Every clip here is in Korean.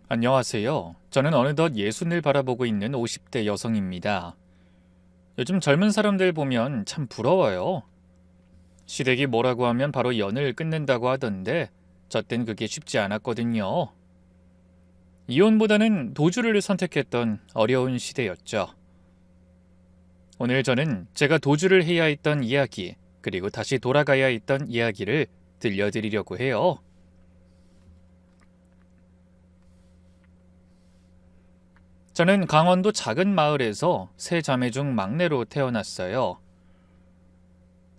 안녕하세요. 저는 어느덧 예순을 바라보고 있는 50대 여성입니다. 요즘 젊은 사람들 보면 참 부러워요. 시댁이 뭐라고 하면 바로 연을 끊는다고 하던데 저 땐 그게 쉽지 않았거든요. 이혼보다는 도주를 선택했던 어려운 시대였죠. 오늘 저는 제가 도주를 해야 했던 이야기, 그리고 다시 돌아가야 했던 이야기를 들려드리려고 해요. 저는 강원도 작은 마을에서 세 자매 중 막내로 태어났어요.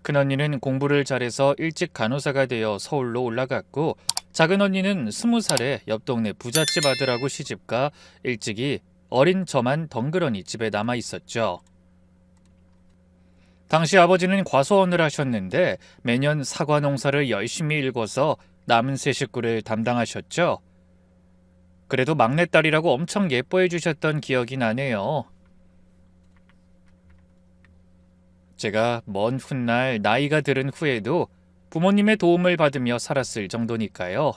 큰언니는 공부를 잘해서 일찍 간호사가 되어 서울로 올라갔고, 작은 언니는 20살에 옆 동네 부잣집 아들하고 시집가 일찍이 어린 저만 덩그러니 집에 남아 있었죠. 당시 아버지는 과수원을 하셨는데 매년 사과 농사를 열심히 일궈서 남은 세 식구를 담당하셨죠. 그래도 막내딸이라고 엄청 예뻐해 주셨던 기억이 나네요. 제가 먼 훗날 나이가 들은 후에도 부모님의 도움을 받으며 살았을 정도니까요.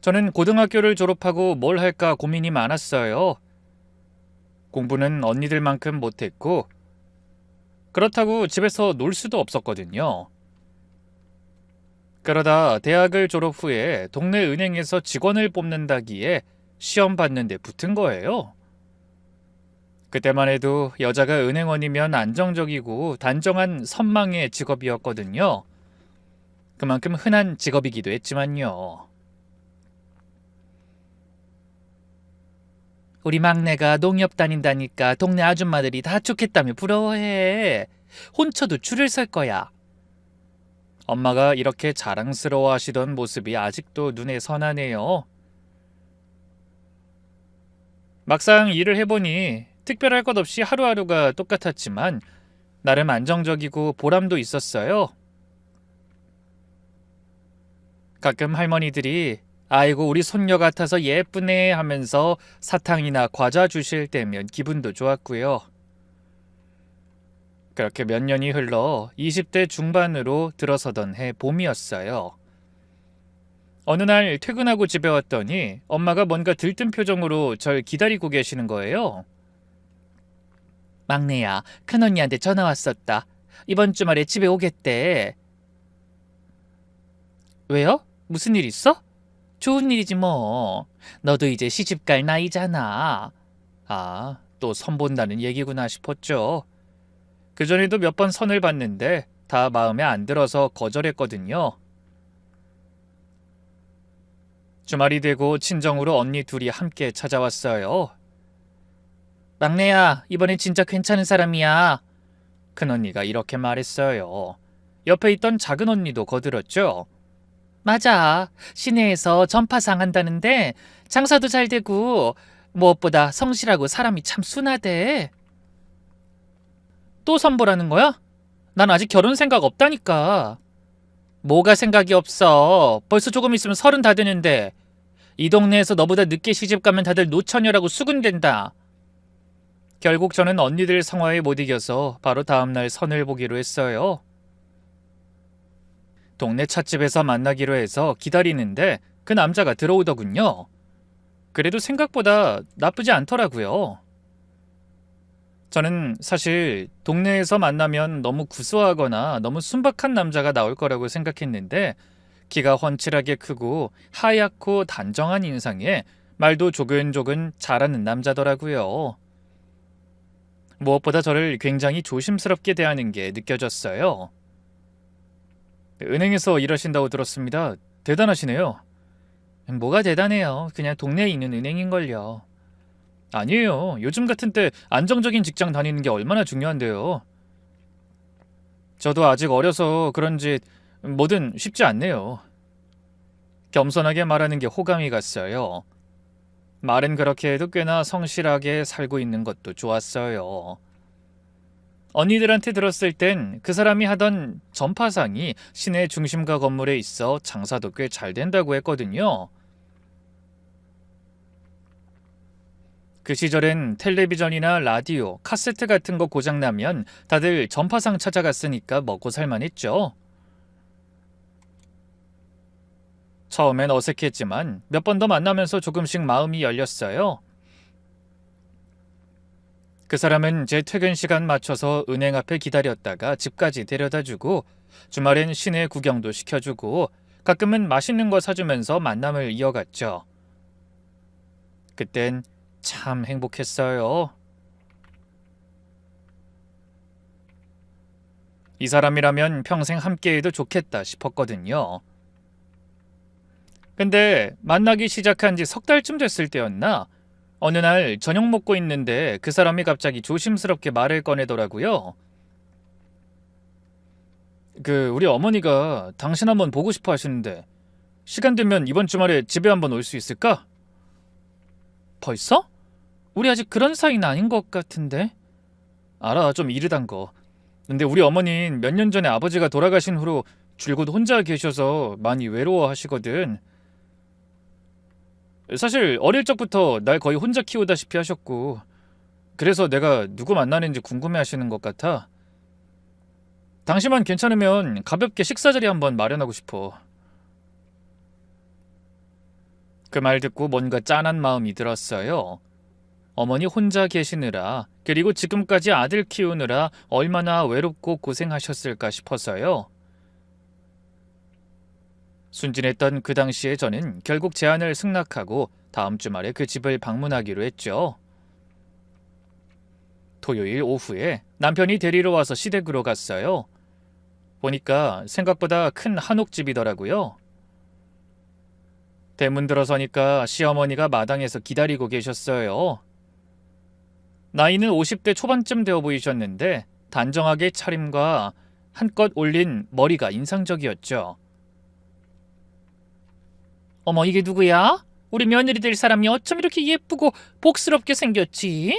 저는 고등학교를 졸업하고 뭘 할까 고민이 많았어요. 공부는 언니들만큼 못했고, 그렇다고 집에서 놀 수도 없었거든요. 그러다 대학을 졸업 후에 동네 은행에서 직원을 뽑는다기에 시험 봤는데 붙은 거예요. 그때만 해도 여자가 은행원이면 안정적이고 단정한 선망의 직업이었거든요. 그만큼 흔한 직업이기도 했지만요. 우리 막내가 농협 다닌다니까 동네 아줌마들이 다 좋겠다며 부러워해. 혼처도 줄을 설 거야. 엄마가 이렇게 자랑스러워 하시던 모습이 아직도 눈에 선하네요. 막상 일을 해보니 특별할 것 없이 하루하루가 똑같았지만 나름 안정적이고 보람도 있었어요. 가끔 할머니들이 아이고 우리 손녀 같아서 예쁘네 하면서 사탕이나 과자 주실 때면 기분도 좋았고요. 그렇게 몇 년이 흘러 20대 중반으로 들어서던 해 봄이었어요. 어느 날 퇴근하고 집에 왔더니 엄마가 뭔가 들뜬 표정으로 절 기다리고 계시는 거예요. 막내야, 큰언니한테 전화 왔었다. 이번 주말에 집에 오겠대. 왜요? 무슨 일 있어? 좋은 일이지 뭐. 너도 이제 시집갈 나이잖아. 아, 또 선본다는 얘기구나 싶었죠. 그전에도 몇 번 선을 봤는데 다 마음에 안 들어서 거절했거든요. 주말이 되고 친정으로 언니 둘이 함께 찾아왔어요. 막내야, 이번엔 진짜 괜찮은 사람이야. 큰언니가 이렇게 말했어요. 옆에 있던 작은 언니도 거들었죠. 맞아. 시내에서 전파상 한다는데 장사도 잘 되고 무엇보다 성실하고 사람이 참 순하대. 또 선보라는 거야? 난 아직 결혼 생각 없다니까. 뭐가 생각이 없어. 벌써 조금 있으면 30 다 되는데. 이 동네에서 너보다 늦게 시집 가면 다들 노처녀라고 수군댄다. 결국 저는 언니들 성화에 못 이겨서 바로 다음날 선을 보기로 했어요. 동네 찻집에서 만나기로 해서 기다리는데 그 남자가 들어오더군요. 그래도 생각보다 나쁘지 않더라고요. 저는 사실 동네에서 만나면 너무 구수하거나 너무 순박한 남자가 나올 거라고 생각했는데 키가 훤칠하게 크고 하얗고 단정한 인상에 말도 조근조근 잘하는 남자더라고요. 무엇보다 저를 굉장히 조심스럽게 대하는 게 느껴졌어요. 은행에서 일하신다고 들었습니다. 대단하시네요. 뭐가 대단해요. 그냥 동네에 있는 은행인걸요. 아니에요. 요즘 같은 때 안정적인 직장 다니는 게 얼마나 중요한데요. 저도 아직 어려서 그런지 뭐든 쉽지 않네요. 겸손하게 말하는 게 호감이 갔어요. 말은 그렇게 해도 꽤나 성실하게 살고 있는 것도 좋았어요. 언니들한테 들었을 땐 그 사람이 하던 전파상이 시내 중심가 건물에 있어 장사도 꽤 잘 된다고 했거든요. 그 시절엔 텔레비전이나 라디오, 카세트 같은 거 고장나면 다들 전파상 찾아갔으니까 먹고 살만했죠. 처음엔 어색했지만 몇 번 더 만나면서 조금씩 마음이 열렸어요. 그 사람은 제 퇴근 시간 맞춰서 은행 앞에 기다렸다가 집까지 데려다주고 주말엔 시내 구경도 시켜주고 가끔은 맛있는 거 사주면서 만남을 이어갔죠. 그땐 참 행복했어요. 이 사람이라면 평생 함께해도 좋겠다 싶었거든요. 근데 만나기 시작한 지 석 달쯤 됐을 때였나? 어느 날 저녁 먹고 있는데 그 사람이 갑자기 조심스럽게 말을 꺼내더라고요. 우리 어머니가 당신 한번 보고 싶어 하시는데 시간 되면 이번 주말에 집에 한번 올 수 있을까? 벌써? 우리 아직 그런 사이는 아닌 것 같은데. 알아, 좀 이르단 거. 근데 우리 어머니는 몇 년 전에 아버지가 돌아가신 후로 줄곧 혼자 계셔서 많이 외로워하시거든. 사실 어릴 적부터 날 거의 혼자 키우다시피 하셨고 그래서 내가 누구 만나는지 궁금해하시는 것 같아. 당신만 괜찮으면 가볍게 식사 자리 한번 마련하고 싶어. 그 말 듣고 뭔가 짠한 마음이 들었어요. 어머니 혼자 계시느라 그리고 지금까지 아들 키우느라 얼마나 외롭고 고생하셨을까 싶어서요. 순진했던 그 당시에 저는 결국 제안을 승낙하고 다음 주말에 그 집을 방문하기로 했죠. 토요일 오후에 남편이 데리러 와서 시댁으로 갔어요. 보니까 생각보다 큰 한옥집이더라고요. 대문 들어서니까 시어머니가 마당에서 기다리고 계셨어요. 나이는 50대 초반쯤 되어 보이셨는데 단정하게 차림과 한껏 올린 머리가 인상적이었죠. 어머, 이게 누구야? 우리 며느리 될 사람이 어쩜 이렇게 예쁘고 복스럽게 생겼지?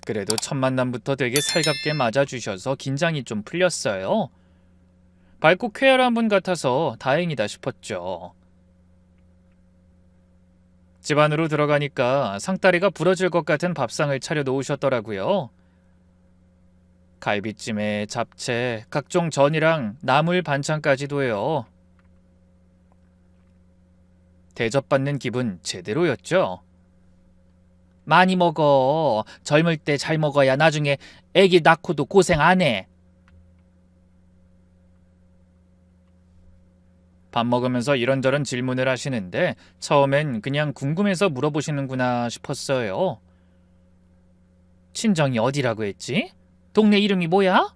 그래도 첫 만남부터 되게 살갑게 맞아주셔서 긴장이 좀 풀렸어요. 밝고 쾌활한 분 같아서 다행이다 싶었죠. 집 안으로 들어가니까 상다리가 부러질 것 같은 밥상을 차려놓으셨더라고요. 갈비찜에 잡채, 각종 전이랑 나물 반찬까지도요. 대접받는 기분 제대로였죠. 많이 먹어. 젊을 때 잘 먹어야 나중에 애기 낳고도 고생 안 해. 밥 먹으면서 이런저런 질문을 하시는데 처음엔 그냥 궁금해서 물어보시는구나 싶었어요. 친정이 어디라고 했지? 동네 이름이 뭐야?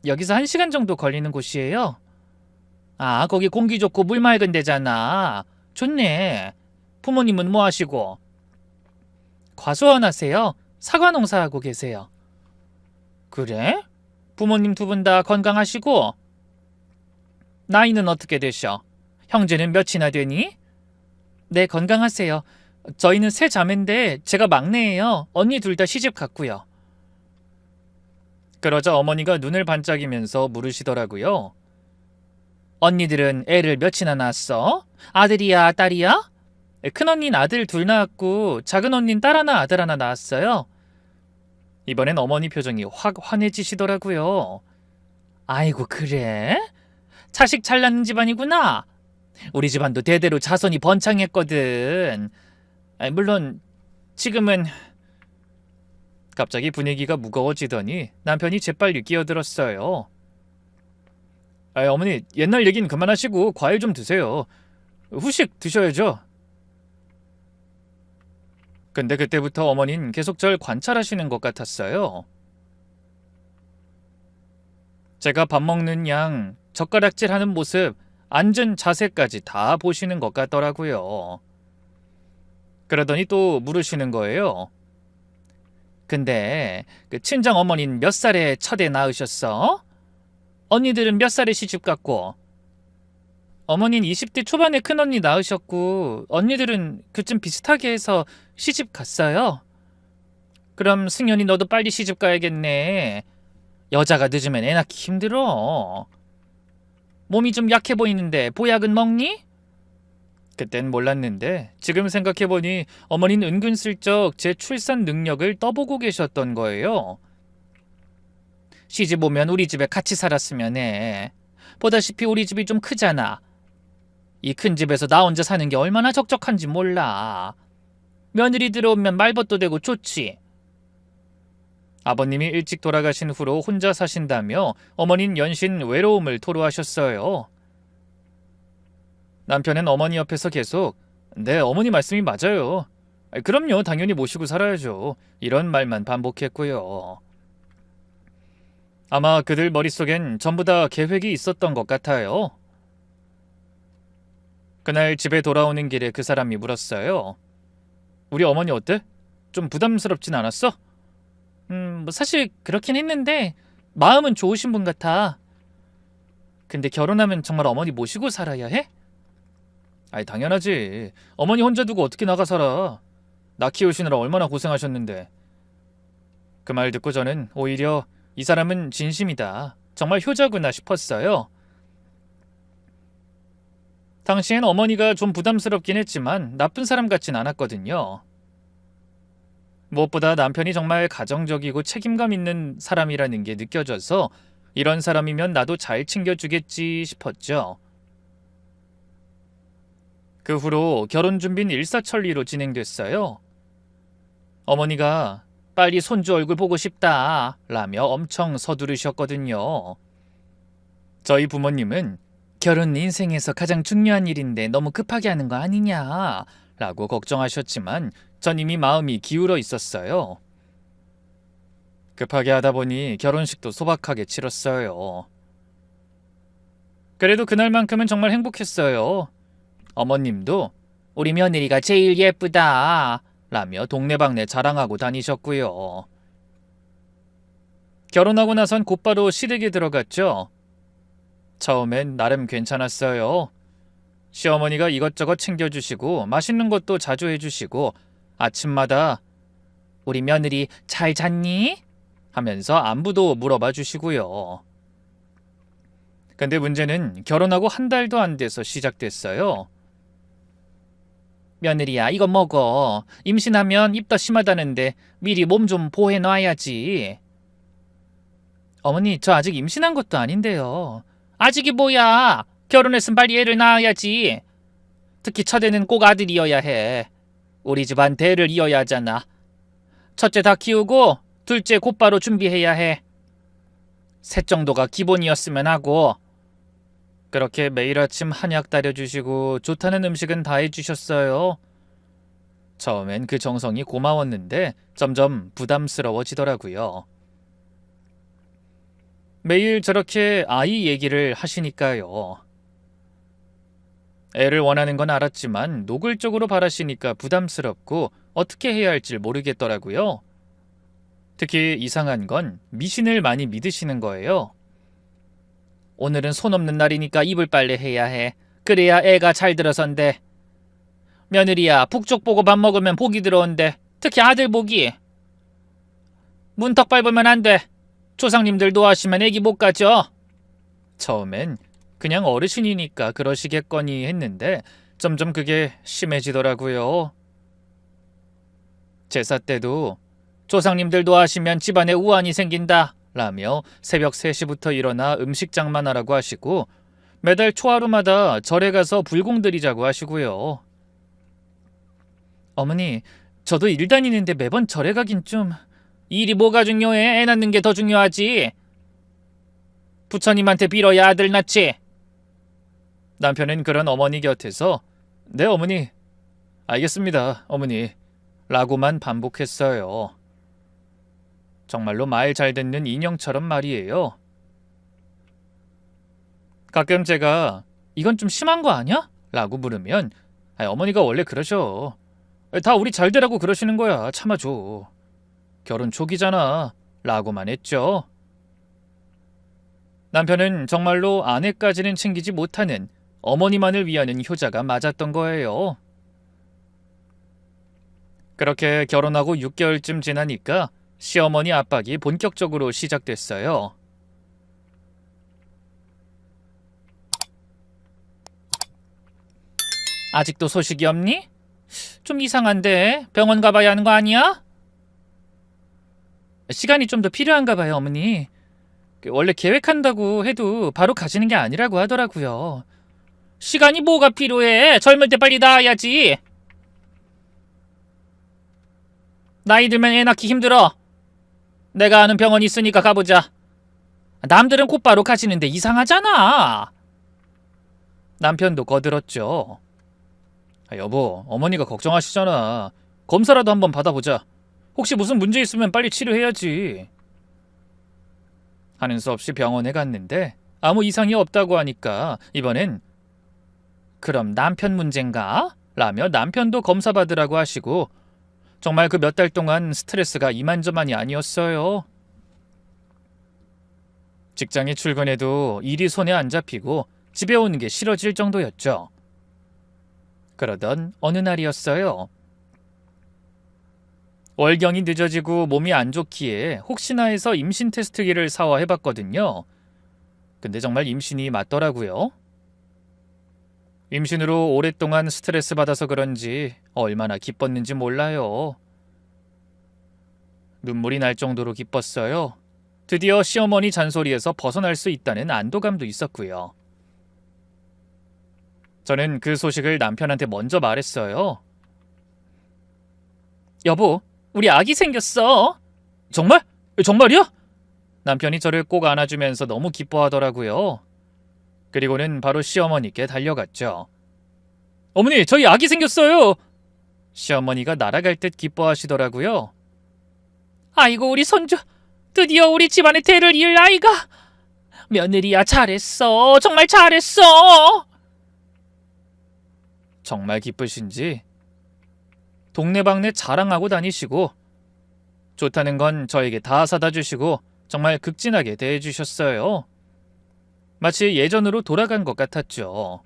여기서 1시간 정도 걸리는 곳이에요. 아, 거기 공기 좋고 물 맑은 데잖아. 좋네. 부모님은 뭐 하시고? 과수원 하세요. 사과 농사하고 계세요. 그래? 부모님 두 분 다 건강하시고? 나이는 어떻게 되셔? 형제는 몇이나 되니? 네, 건강하세요. 저희는 세 자매인데 제가 막내예요. 언니 둘 다 시집 갔고요. 그러자 어머니가 눈을 반짝이면서 물으시더라고요. 언니들은 애를 몇이나 낳았어? 아들이야, 딸이야? 큰언니는 아들 둘 낳았고 작은언니는 딸 하나, 아들 하나 낳았어요. 이번엔 어머니 표정이 확 환해지시더라고요. 아이고, 그래? 자식 잘 낳는 집안이구나. 우리 집안도 대대로 자손이 번창했거든. 물론 지금은... 갑자기 분위기가 무거워지더니 남편이 재빨리 끼어들었어요. 어머니, 옛날 얘기는 그만하시고 과일 좀 드세요. 후식 드셔야죠. 근데 그때부터 어머니는 계속 절 관찰하시는 것 같았어요. 제가 밥 먹는 양, 젓가락질하는 모습, 앉은 자세까지 다 보시는 것 같더라고요. 그러더니 또 물으시는 거예요. 근데 그 친정 어머니는 몇 살에 첫애 낳으셨어? 언니들은 몇 살에 시집 갔고? 어머니는 20대 초반에 큰언니 낳으셨고 언니들은 그쯤 비슷하게 해서 시집 갔어요. 그럼 승연이 너도 빨리 시집 가야겠네. 여자가 늦으면 애 낳기 힘들어. 몸이 좀 약해 보이는데 보약은 먹니? 그땐 몰랐는데 지금 생각해보니 어머니는 은근슬쩍 제 출산 능력을 떠보고 계셨던 거예요. 시집 오면 우리 집에 같이 살았으면 해. 보다시피 우리 집이 좀 크잖아. 이 큰 집에서 나 혼자 사는 게 얼마나 적적한지 몰라. 며느리 들어오면 말벗도 되고 좋지. 아버님이 일찍 돌아가신 후로 혼자 사신다며 어머니는 연신 외로움을 토로하셨어요. 남편은 어머니 옆에서 계속 네, 어머니 말씀이 맞아요. 그럼요, 당연히 모시고 살아야죠. 이런 말만 반복했고요. 아마 그들 머릿속엔 전부 다 계획이 있었던 것 같아요. 그날 집에 돌아오는 길에 그 사람이 물었어요. 우리 어머니 어때? 좀 부담스럽진 않았어? 뭐 사실 그렇긴 했는데 마음은 좋으신 분 같아. 근데 결혼하면 정말 어머니 모시고 살아야 해? 아이, 당연하지. 어머니 혼자 두고 어떻게 나가 살아. 나 키우시느라 얼마나 고생하셨는데. 그 말 듣고 저는 오히려 이 사람은 진심이다. 정말 효자구나 싶었어요. 당시엔 어머니가 좀 부담스럽긴 했지만 나쁜 사람 같진 않았거든요. 무엇보다 남편이 정말 가정적이고 책임감 있는 사람이라는 게 느껴져서 이런 사람이면 나도 잘 챙겨주겠지 싶었죠. 그 후로 결혼 준비는 일사천리로 진행됐어요. 어머니가 빨리 손주 얼굴 보고 싶다 라며 엄청 서두르셨거든요. 저희 부모님은 결혼 인생에서 가장 중요한 일인데 너무 급하게 하는 거 아니냐 라고 걱정하셨지만 전 이미 마음이 기울어 있었어요. 급하게 하다 보니 결혼식도 소박하게 치렀어요. 그래도 그날만큼은 정말 행복했어요. 어머님도 우리 며느리가 제일 예쁘다 라며 동네방네 자랑하고 다니셨고요. 결혼하고 나선 곧바로 시댁에 들어갔죠. 처음엔 나름 괜찮았어요. 시어머니가 이것저것 챙겨주시고 맛있는 것도 자주 해주시고 아침마다 우리 며느리 잘 잤니? 하면서 안부도 물어봐 주시고요. 근데 문제는 결혼하고 한 달도 안 돼서 시작됐어요. 며느리야, 이거 먹어. 임신하면 입덧 심하다는데 미리 몸 좀 보호해 놔야지. 어머니, 저 아직 임신한 것도 아닌데요. 아직이 뭐야? 결혼했으면 빨리 애를 낳아야지. 특히 첫애는 꼭 아들이어야 해. 우리 집안 대를 이어야 하잖아. 첫째 다 키우고 둘째 곧바로 준비해야 해. 셋 정도가 기본이었으면 하고. 그렇게 매일 아침 한약 따려주시고 좋다는 음식은 다 해주셨어요. 처음엔 그 정성이 고마웠는데 점점 부담스러워지더라고요. 매일 저렇게 아이 얘기를 하시니까요. 애를 원하는 건 알았지만 노골적으로 바라시니까 부담스럽고 어떻게 해야 할지 모르겠더라고요. 특히 이상한 건 미신을 많이 믿으시는 거예요. 오늘은 손 없는 날이니까 이불 빨래 해야 해. 그래야 애가 잘 들어선대. 며느리야, 북쪽 보고 밥 먹으면 복이 들어온대. 특히 아들 복이. 문턱 밟으면 안 돼. 조상님들 노하시면 애기 못 가죠. 처음엔 그냥 어르신이니까 그러시겠거니 했는데 점점 그게 심해지더라고요. 제사 때도 조상님들 노하시면 집안에 우환이 생긴다 라며 새벽 3시부터 일어나 음식 장만하라고 하시고 매달 초하루마다 절에 가서 불공 드리자고 하시고요. 어머니, 저도 일 다니는데 매번 절에 가긴 좀... 일이 뭐가 중요해? 애 낳는 게 더 중요하지. 부처님한테 빌어야 아들 낳지. 남편은 그런 어머니 곁에서 네, 어머니. 알겠습니다, 어머니. 라고만 반복했어요. 정말로 말 잘 듣는 인형처럼 말이에요. 가끔 제가 이건 좀 심한 거 아니야? 라고 물으면 어머니가 원래 그러셔. 다 우리 잘 되라고 그러시는 거야. 참아줘. 결혼 초기잖아. 라고만 했죠. 남편은 정말로 아내까지는 챙기지 못하는 어머니만을 위하는 효자가 맞았던 거예요. 그렇게 결혼하고 6개월쯤 지나니까 시어머니 압박이 본격적으로 시작됐어요. 아직도 소식이 없니? 좀 이상한데 병원 가봐야 하는 거 아니야? 시간이 좀 더 필요한가 봐요, 어머니. 원래 계획한다고 해도 바로 가지는 게 아니라고 하더라고요. 시간이 뭐가 필요해? 젊을 때 빨리 낳아야지. 나이 들면 애 낳기 힘들어. 내가 아는 병원 있으니까 가보자. 남들은 곧바로 가시는데 이상하잖아. 남편도 거들었죠. 여보, 어머니가 걱정하시잖아. 검사라도 한번 받아보자. 혹시 무슨 문제 있으면 빨리 치료해야지. 하는 수 없이 병원에 갔는데 아무 이상이 없다고 하니까 이번엔 그럼 남편 문제인가? 라며 남편도 검사 받으라고 하시고 정말 그 몇 달 동안 스트레스가 이만저만이 아니었어요. 직장에 출근해도 일이 손에 안 잡히고 집에 오는 게 싫어질 정도였죠. 그러던 어느 날이었어요. 월경이 늦어지고 몸이 안 좋기에 혹시나 해서 임신 테스트기를 사와 해봤거든요. 근데 정말 임신이 맞더라고요. 임신으로 오랫동안 스트레스 받아서 그런지 얼마나 기뻤는지 몰라요. 눈물이 날 정도로 기뻤어요. 드디어 시어머니 잔소리에서 벗어날 수 있다는 안도감도 있었고요. 저는 그 소식을 남편한테 먼저 말했어요. 여보, 우리 아기 생겼어. 정말? 정말이야? 남편이 저를 꼭 안아주면서 너무 기뻐하더라고요. 그리고는 바로 시어머니께 달려갔죠. 어머니, 저희 아기 생겼어요. 시어머니가 날아갈 듯 기뻐하시더라고요. 아이고, 우리 손주. 드디어 우리 집안의 대를 이을 아이가. 며느리야, 잘했어. 정말 잘했어. 정말 기쁘신지 동네방네 자랑하고 다니시고 좋다는 건 저에게 다 사다 주시고 정말 극진하게 대해주셨어요. 마치 예전으로 돌아간 것 같았죠.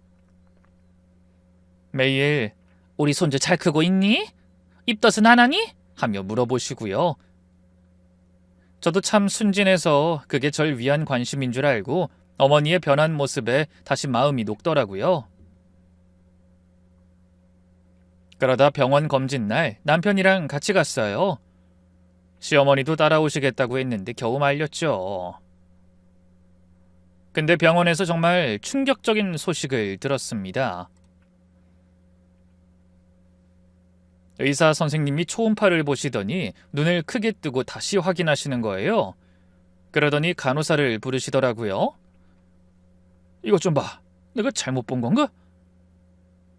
매일 우리 손주 잘 크고 있니? 입덧은 안 하니? 하며 물어보시고요. 저도 참 순진해서 그게 절 위한 관심인 줄 알고 어머니의 변한 모습에 다시 마음이 녹더라고요. 그러다 병원 검진 날 남편이랑 같이 갔어요. 시어머니도 따라오시겠다고 했는데 겨우 말렸죠. 근데 병원에서 정말 충격적인 소식을 들었습니다. 의사 선생님이 초음파를 보시더니 눈을 크게 뜨고 다시 확인하시는 거예요. 그러더니 간호사를 부르시더라고요. 이것 좀 봐. 내가 잘못 본 건가?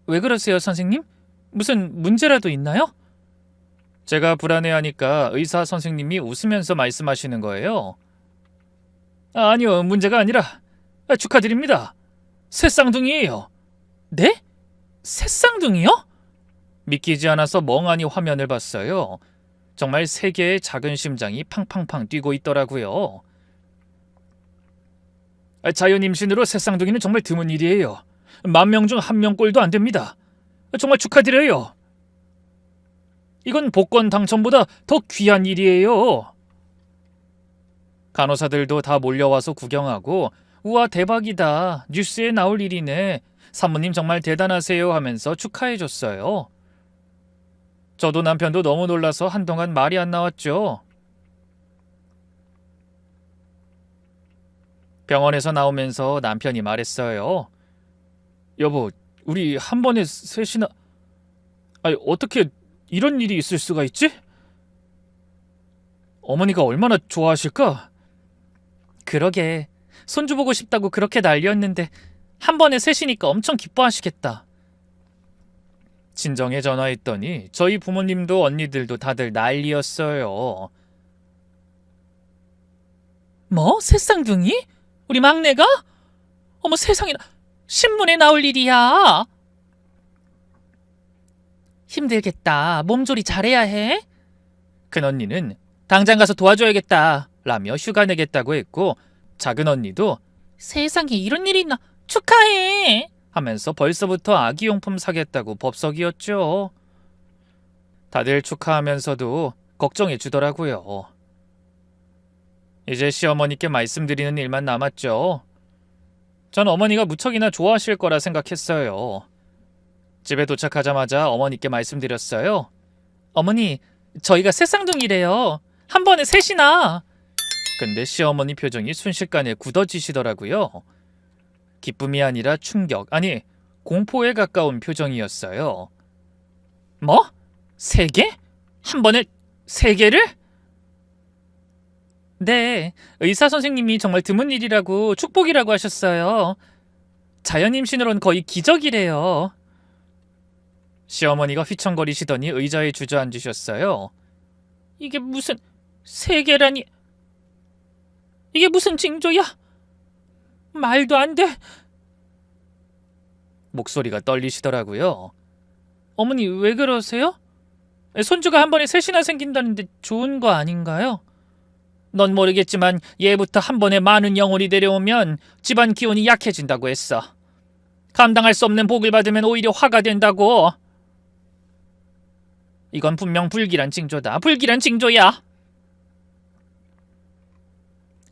왜 그러세요, 선생님? 무슨 문제라도 있나요? 제가 불안해하니까 의사 선생님이 웃으면서 말씀하시는 거예요. 아니요, 문제가 아니라 축하드립니다. 새 쌍둥이에요. 네? 새 쌍둥이요? 믿기지 않아서 멍하니 화면을 봤어요. 정말 세 개의 작은 심장이 팡팡팡 뛰고 있더라고요. 자연 임신으로 새 쌍둥이는 정말 드문 일이에요. 10,000명 중 1명꼴도 안 됩니다. 정말 축하드려요. 이건 복권 당첨보다 더 귀한 일이에요. 간호사들도 다 몰려와서 구경하고 우와 대박이다. 뉴스에 나올 일이네. 사모님 정말 대단하세요 하면서 축하해줬어요. 저도 남편도 너무 놀라서 한동안 말이 안 나왔죠. 병원에서 나오면서 남편이 말했어요. 여보, 우리 한 번에 셋이나... 아니, 어떻게 이런 일이 있을 수가 있지? 어머니가 얼마나 좋아하실까? 그러게, 손주 보고 싶다고 그렇게 난리였는데 한 번에 셋이니까 엄청 기뻐하시겠다. 친정에 전화했더니 저희 부모님도 언니들도 다들 난리였어요. 뭐? 새쌍둥이? 우리 막내가? 어머 세상에나, 신문에 나올 일이야. 힘들겠다. 몸조리 잘해야 해. 큰언니는 당장 가서 도와줘야겠다 라며 휴가 내겠다고 했고, 작은 언니도 세상에 이런 일이 있나, 축하해 하면서 벌써부터 아기용품 사겠다고 법석이었죠. 다들 축하하면서도 걱정해 주더라고요. 이제 시어머니께 말씀드리는 일만 남았죠. 전 어머니가 무척이나 좋아하실 거라 생각했어요. 집에 도착하자마자 어머니께 말씀드렸어요. 어머니, 저희가 새 쌍둥이래요. 한 번에 셋이나. 근데 시어머니 표정이 순식간에 굳어지시더라고요. 기쁨이 아니라 충격, 아니 공포에 가까운 표정이었어요. 뭐? 3개? 한 번에 3개를? 네, 의사 선생님이 정말 드문 일이라고 축복이라고 하셨어요. 자연 임신으론 거의 기적이래요. 시어머니가 휘청거리시더니 의자에 주저앉으셨어요. 이게 무슨 3개라니. 이게 무슨 징조야? 말도 안 돼. 목소리가 떨리시더라고요. 어머니 왜 그러세요? 손주가 한 번에 3이나 생긴다는데 좋은 거 아닌가요? 넌 모르겠지만 예부터 한 번에 많은 영혼이 내려오면 집안 기운이 약해진다고 했어. 감당할 수 없는 복을 받으면 오히려 화가 된다고. 이건 분명 불길한 징조다. 불길한 징조야.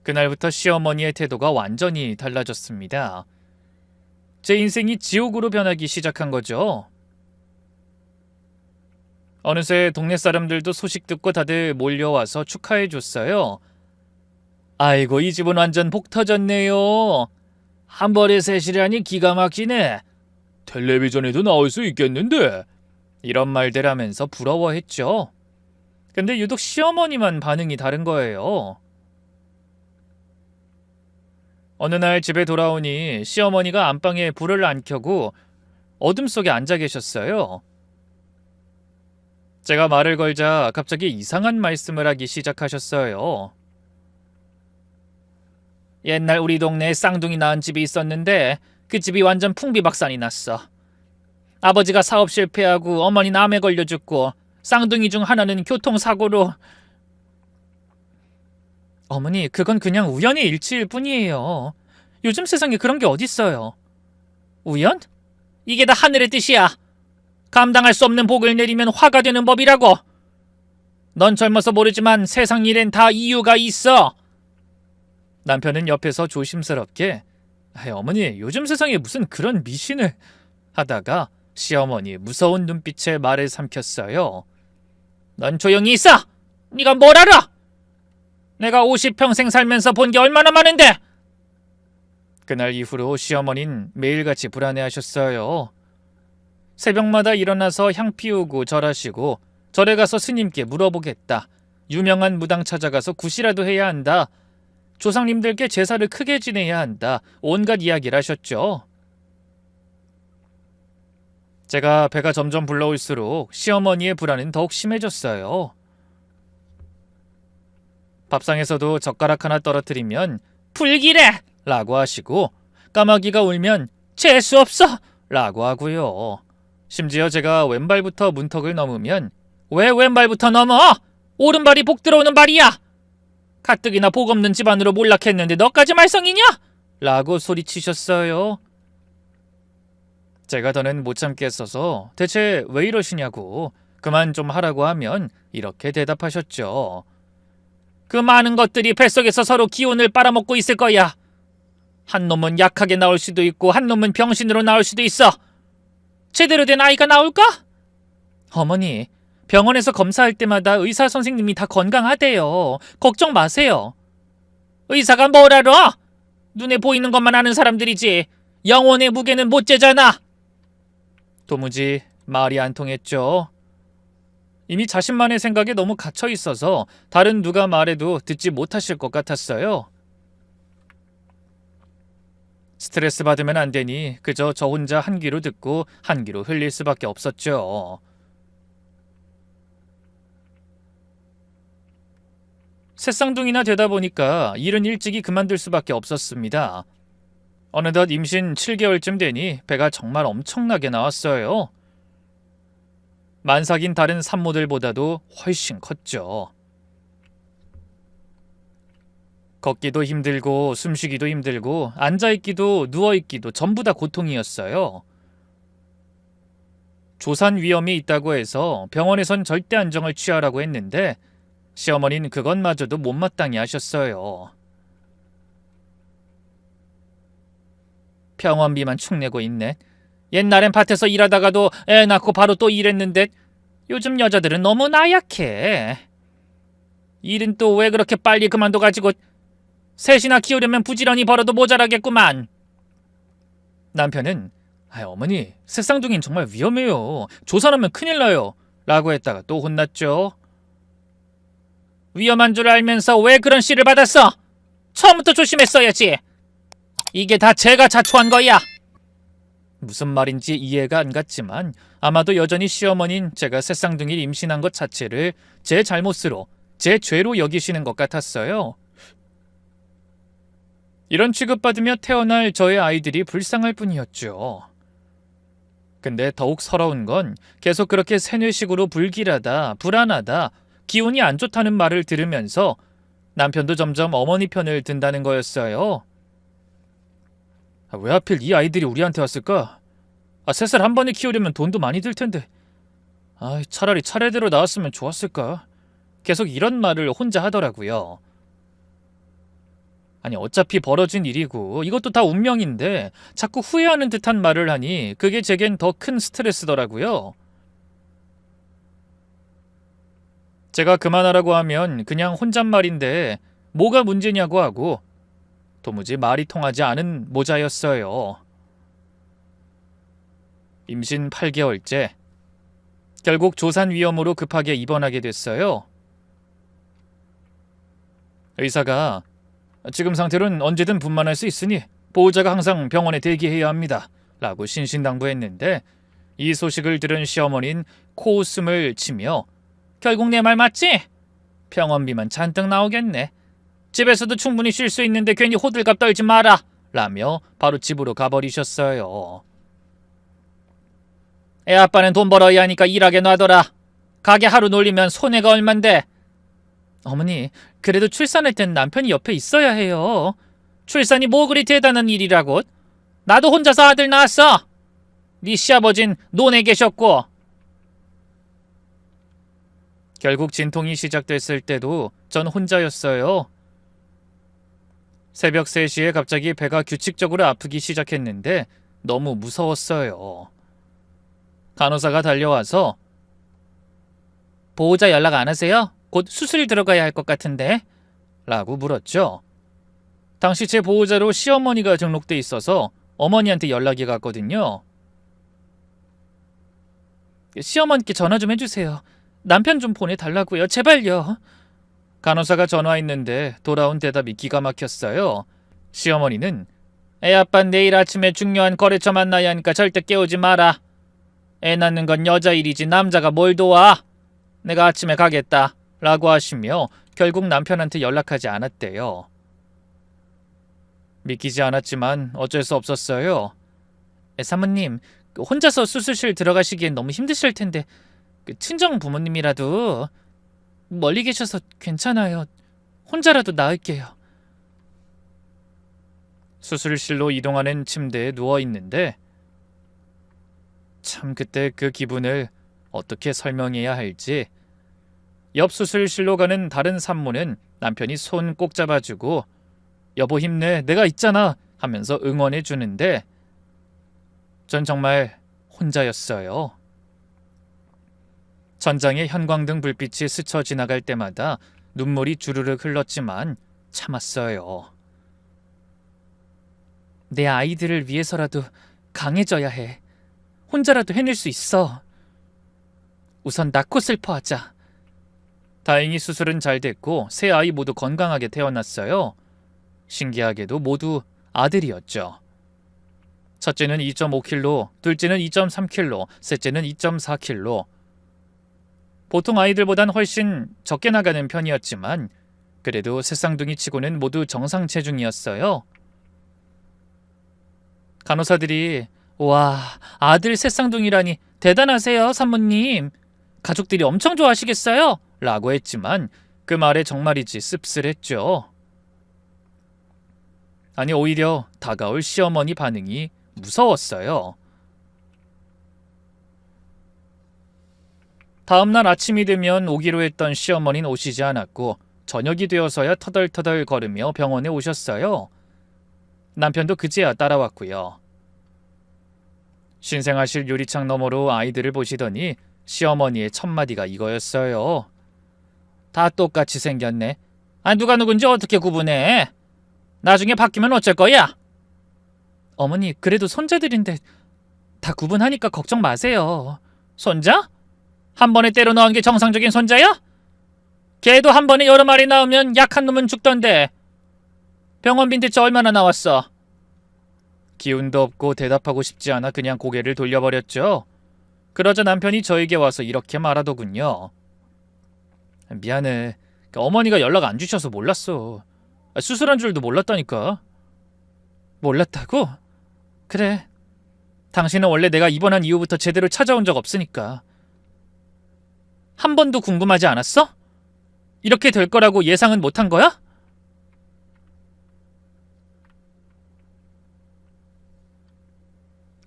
그날부터 시어머니의 태도가 완전히 달라졌습니다. 제 인생이 지옥으로 변하기 시작한 거죠. 어느새 동네 사람들도 소식 듣고 다들 몰려와서 축하해줬어요. 아이고, 이 집은 완전 복 터졌네요. 한 번에 3이라니 기가 막히네. 텔레비전에도 나올 수 있겠는데. 이런 말들 하면서 부러워했죠. 근데 유독 시어머니만 반응이 다른 거예요. 어느 날 집에 돌아오니 시어머니가 안방에 불을 안 켜고 어둠 속에 앉아 계셨어요. 제가 말을 걸자 갑자기 이상한 말씀을 하기 시작하셨어요. 옛날 우리 동네에 쌍둥이 낳은 집이 있었는데 그 집이 완전 풍비박산이 났어. 아버지가 사업 실패하고 어머니는 암에 걸려 죽고 쌍둥이 중 하나는 교통사고로. 어머니, 그건 그냥 우연의 일치일 뿐이에요. 요즘 세상에 그런 게 어딨어요. 우연? 이게 다 하늘의 뜻이야. 감당할 수 없는 복을 내리면 화가 되는 법이라고. 넌 젊어서 모르지만 세상 일엔 다 이유가 있어. 남편은 옆에서 조심스럽게 어머니, 요즘 세상에 무슨 그런 미신을 하다가 시어머니 무서운 눈빛에 말을 삼켰어요. 넌 조용히 있어. 네가 뭘 알아? 내가 50평생 살면서 본 게 얼마나 많은데. 그날 이후로 시어머니는 매일같이 불안해하셨어요. 새벽마다 일어나서 향 피우고 절하시고 절에 가서 스님께 물어보겠다. 유명한 무당 찾아가서 굿이라도 해야 한다. 조상님들께 제사를 크게 지내야 한다. 온갖 이야기를 하셨죠. 제가 배가 점점 불러올수록 시어머니의 불안은 더욱 심해졌어요. 밥상에서도 젓가락 하나 떨어뜨리면 불길해! 라고 하시고 까마귀가 울면 재수없어! 라고 하고요. 심지어 제가 왼발부터 문턱을 넘으면 왜 왼발부터 넘어? 오른발이 복 들어오는 발이야! 가뜩이나 복 없는 집안으로 몰락했는데 너까지 말썽이냐? 라고 소리치셨어요. 제가 더는 못 참겠어서 대체 왜 이러시냐고 그만 좀 하라고 하면 이렇게 대답하셨죠. 그 많은 것들이 뱃속에서 서로 기운을 빨아먹고 있을 거야. 한 놈은 약하게 나올 수도 있고 한 놈은 병신으로 나올 수도 있어. 제대로 된 아이가 나올까? 어머니, 병원에서 검사할 때마다 의사 선생님이 다 건강하대요. 걱정 마세요. 의사가 뭘 알아? 눈에 보이는 것만 아는 사람들이지. 영혼의 무게는 못 재잖아. 도무지 말이 안 통했죠. 이미 자신만의 생각에 너무 갇혀 있어서 다른 누가 말해도 듣지 못하실 것 같았어요. 스트레스 받으면 안 되니 그저 저 혼자 한 귀로 듣고 한 귀로 흘릴 수밖에 없었죠. 새쌍둥이나 되다 보니까 일은 일찍이 그만둘 수밖에 없었습니다. 어느덧 임신 7개월쯤 되니 배가 정말 엄청나게 나왔어요. 만삭인 다른 산모들보다도 훨씬 컸죠. 걷기도 힘들고 숨쉬기도 힘들고 앉아있기도 누워있기도 전부 다 고통이었어요. 조산 위험이 있다고 해서 병원에선 절대 안정을 취하라고 했는데 시어머니는 그것마저도 못마땅히 하셨어요. 병원비만 축내고 있네. 옛날엔 밭에서 일하다가도 애 낳고 바로 또 일했는데 요즘 여자들은 너무 나약해. 일은 또 왜 그렇게 빨리 그만둬가지고 3이나 키우려면 부지런히 벌어도 모자라겠구만. 남편은 어머니, 새쌍둥이는 정말 위험해요. 조산하면 큰일 나요. 라고 했다가 또 혼났죠. 위험한 줄 알면서 왜 그런 씨를 받았어? 처음부터 조심했어야지. 이게 다 제가 자초한 거야. 무슨 말인지 이해가 안 갔지만 아마도 여전히 시어머니는 제가 새쌍둥이를 임신한 것 자체를 제 잘못으로, 제 죄로 여기시는 것 같았어요. 이런 취급받으며 태어날 저의 아이들이 불쌍할 뿐이었죠. 근데 더욱 서러운 건 계속 그렇게 세뇌식으로 불길하다, 불안하다, 기운이 안 좋다는 말을 들으면서 남편도 점점 어머니 편을 든다는 거였어요. 왜 하필 이 아이들이 우리한테 왔을까? 셋을 한 번에 키우려면 돈도 많이 들 텐데. 차라리 차례대로 나왔으면 좋았을까? 계속 이런 말을 혼자 하더라고요. 어차피 벌어진 일이고 이것도 다 운명인데 자꾸 후회하는 듯한 말을 하니 그게 제겐 더 큰 스트레스더라고요. 제가 그만하라고 하면 그냥 혼잣말인데 뭐가 문제냐고 하고 도무지 말이 통하지 않은 모자였어요. 임신 8개월째. 결국 조산 위험으로 급하게 입원하게 됐어요. 의사가 지금 상태로는 언제든 분만할 수 있으니 보호자가 항상 병원에 대기해야 합니다. 라고 신신당부했는데 이 소식을 들은 시어머니는 코웃음을 치며 결국 내 말 맞지? 병원비만 잔뜩 나오겠네. 집에서도 충분히 쉴 수 있는데 괜히 호들갑 떨지 마라. 라며 바로 집으로 가버리셨어요. 애 아빠는 돈 벌어야 하니까 일하게 놔둬라. 가게 하루 놀리면 손해가 얼만데. 어머니, 그래도 출산할 땐 남편이 옆에 있어야 해요. 출산이 뭐 그리 대단한 일이라고. 나도 혼자서 아들 낳았어. 네 시아버진 논에 계셨고. 결국 진통이 시작됐을 때도 전 혼자였어요. 새벽 3시에 갑자기 배가 규칙적으로 아프기 시작했는데 너무 무서웠어요. 간호사가 달려와서 보호자 연락 안 하세요? 곧 수술 들어가야 할 것 같은데? 라고 물었죠. 당시 제 보호자로 시어머니가 등록돼 있어서 어머니한테 연락이 갔거든요. 시어머니께 전화 좀 해주세요. 남편 좀 보내달라고요. 제발요. 간호사가 전화했는데 돌아온 대답이 기가 막혔어요. 시어머니는 애 아빠 내일 아침에 중요한 거래처 만나야 하니까 절대 깨우지 마라. 애 낳는 건 여자 일이지 남자가 뭘 도와. 내가 아침에 가겠다. 라고 하시며 결국 남편한테 연락하지 않았대요. 믿기지 않았지만 어쩔 수 없었어요. 사모님, 혼자서 수술실 들어가시기엔 너무 힘드실 텐데 친정 부모님이라도 멀리 계셔서 괜찮아요. 혼자라도 나을게요. 수술실로 이동하는 침대에 누워있는데 참 그때 그 기분을 어떻게 설명해야 할지. 옆 수술실로 가는 다른 산모는 남편이 손 꼭 잡아주고 여보 힘내 내가 있잖아 하면서 응원해 주는데 전 정말 혼자였어요. 천장에 형광등 불빛이 스쳐 지나갈 때마다 눈물이 주르륵 흘렀지만 참았어요. 내 아이들을 위해서라도 강해져야 해. 혼자라도 해낼 수 있어. 우선 낳고 슬퍼하자. 다행히 수술은 잘 됐고 세 아이 모두 건강하게 태어났어요. 신기하게도 모두 아들이었죠. 첫째는 2.5kg, 둘째는 2.3kg, 셋째는 2.4kg. 보통 아이들보단 훨씬 적게 나가는 편이었지만 그래도 새쌍둥이 치고는 모두 정상 체중이었어요. 간호사들이 와, 아들 새쌍둥이라니 대단하세요, 산모님. 가족들이 엄청 좋아하시겠어요? 라고 했지만 그 말에 정말이지 씁쓸했죠. 아니 오히려 다가올 시어머니 반응이 무서웠어요. 다음날 아침이 되면 오기로 했던 시어머니는 오시지 않았고 저녁이 되어서야 터덜터덜 걸으며 병원에 오셨어요. 남편도 그제야 따라왔고요. 신생아실 유리창 너머로 아이들을 보시더니 시어머니의 첫마디가 이거였어요. 다 똑같이 생겼네. 누가 누군지 어떻게 구분해? 나중에 바뀌면 어쩔 거야? 어머니, 그래도 손자들인데 다 구분하니까 걱정 마세요. 손자? 한 번에 때려 넣은 게 정상적인 손자야? 걔도 한 번에 여러 마리 나오면 약한 놈은 죽던데. 병원비 대체 얼마나 나왔어? 기운도 없고 대답하고 싶지 않아 그냥 고개를 돌려버렸죠. 그러자 남편이 저에게 와서 이렇게 말하더군요. 미안해. 어머니가 연락 안 주셔서 몰랐어. 수술한 줄도 몰랐다니까. 몰랐다고? 그래. 당신은 원래 내가 입원한 이후부터 제대로 찾아온 적 없으니까. 한 번도 궁금하지 않았어? 이렇게 될 거라고 예상은 못한 거야?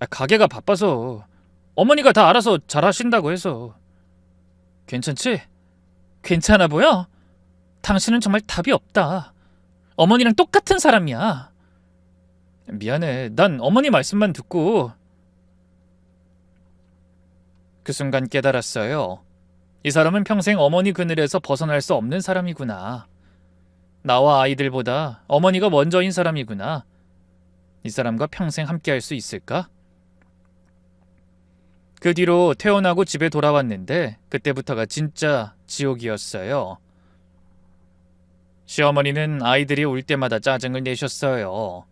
가게가 바빠서. 어머니가 다 알아서 잘하신다고 해서. 괜찮지? 괜찮아 보여? 당신은 정말 답이 없다. 어머니랑 똑같은 사람이야. 미안해. 난 어머니 말씀만 듣고. 그 순간 깨달았어요. 이 사람은 평생 어머니 그늘에서 벗어날 수 없는 사람이구나. 나와 아이들보다 어머니가 먼저인 사람이구나. 이 사람과 평생 함께할 수 있을까? 그 뒤로 퇴원하고 집에 돌아왔는데 그때부터가 진짜 지옥이었어요. 시어머니는 아이들이 울 때마다 짜증을 내셨어요.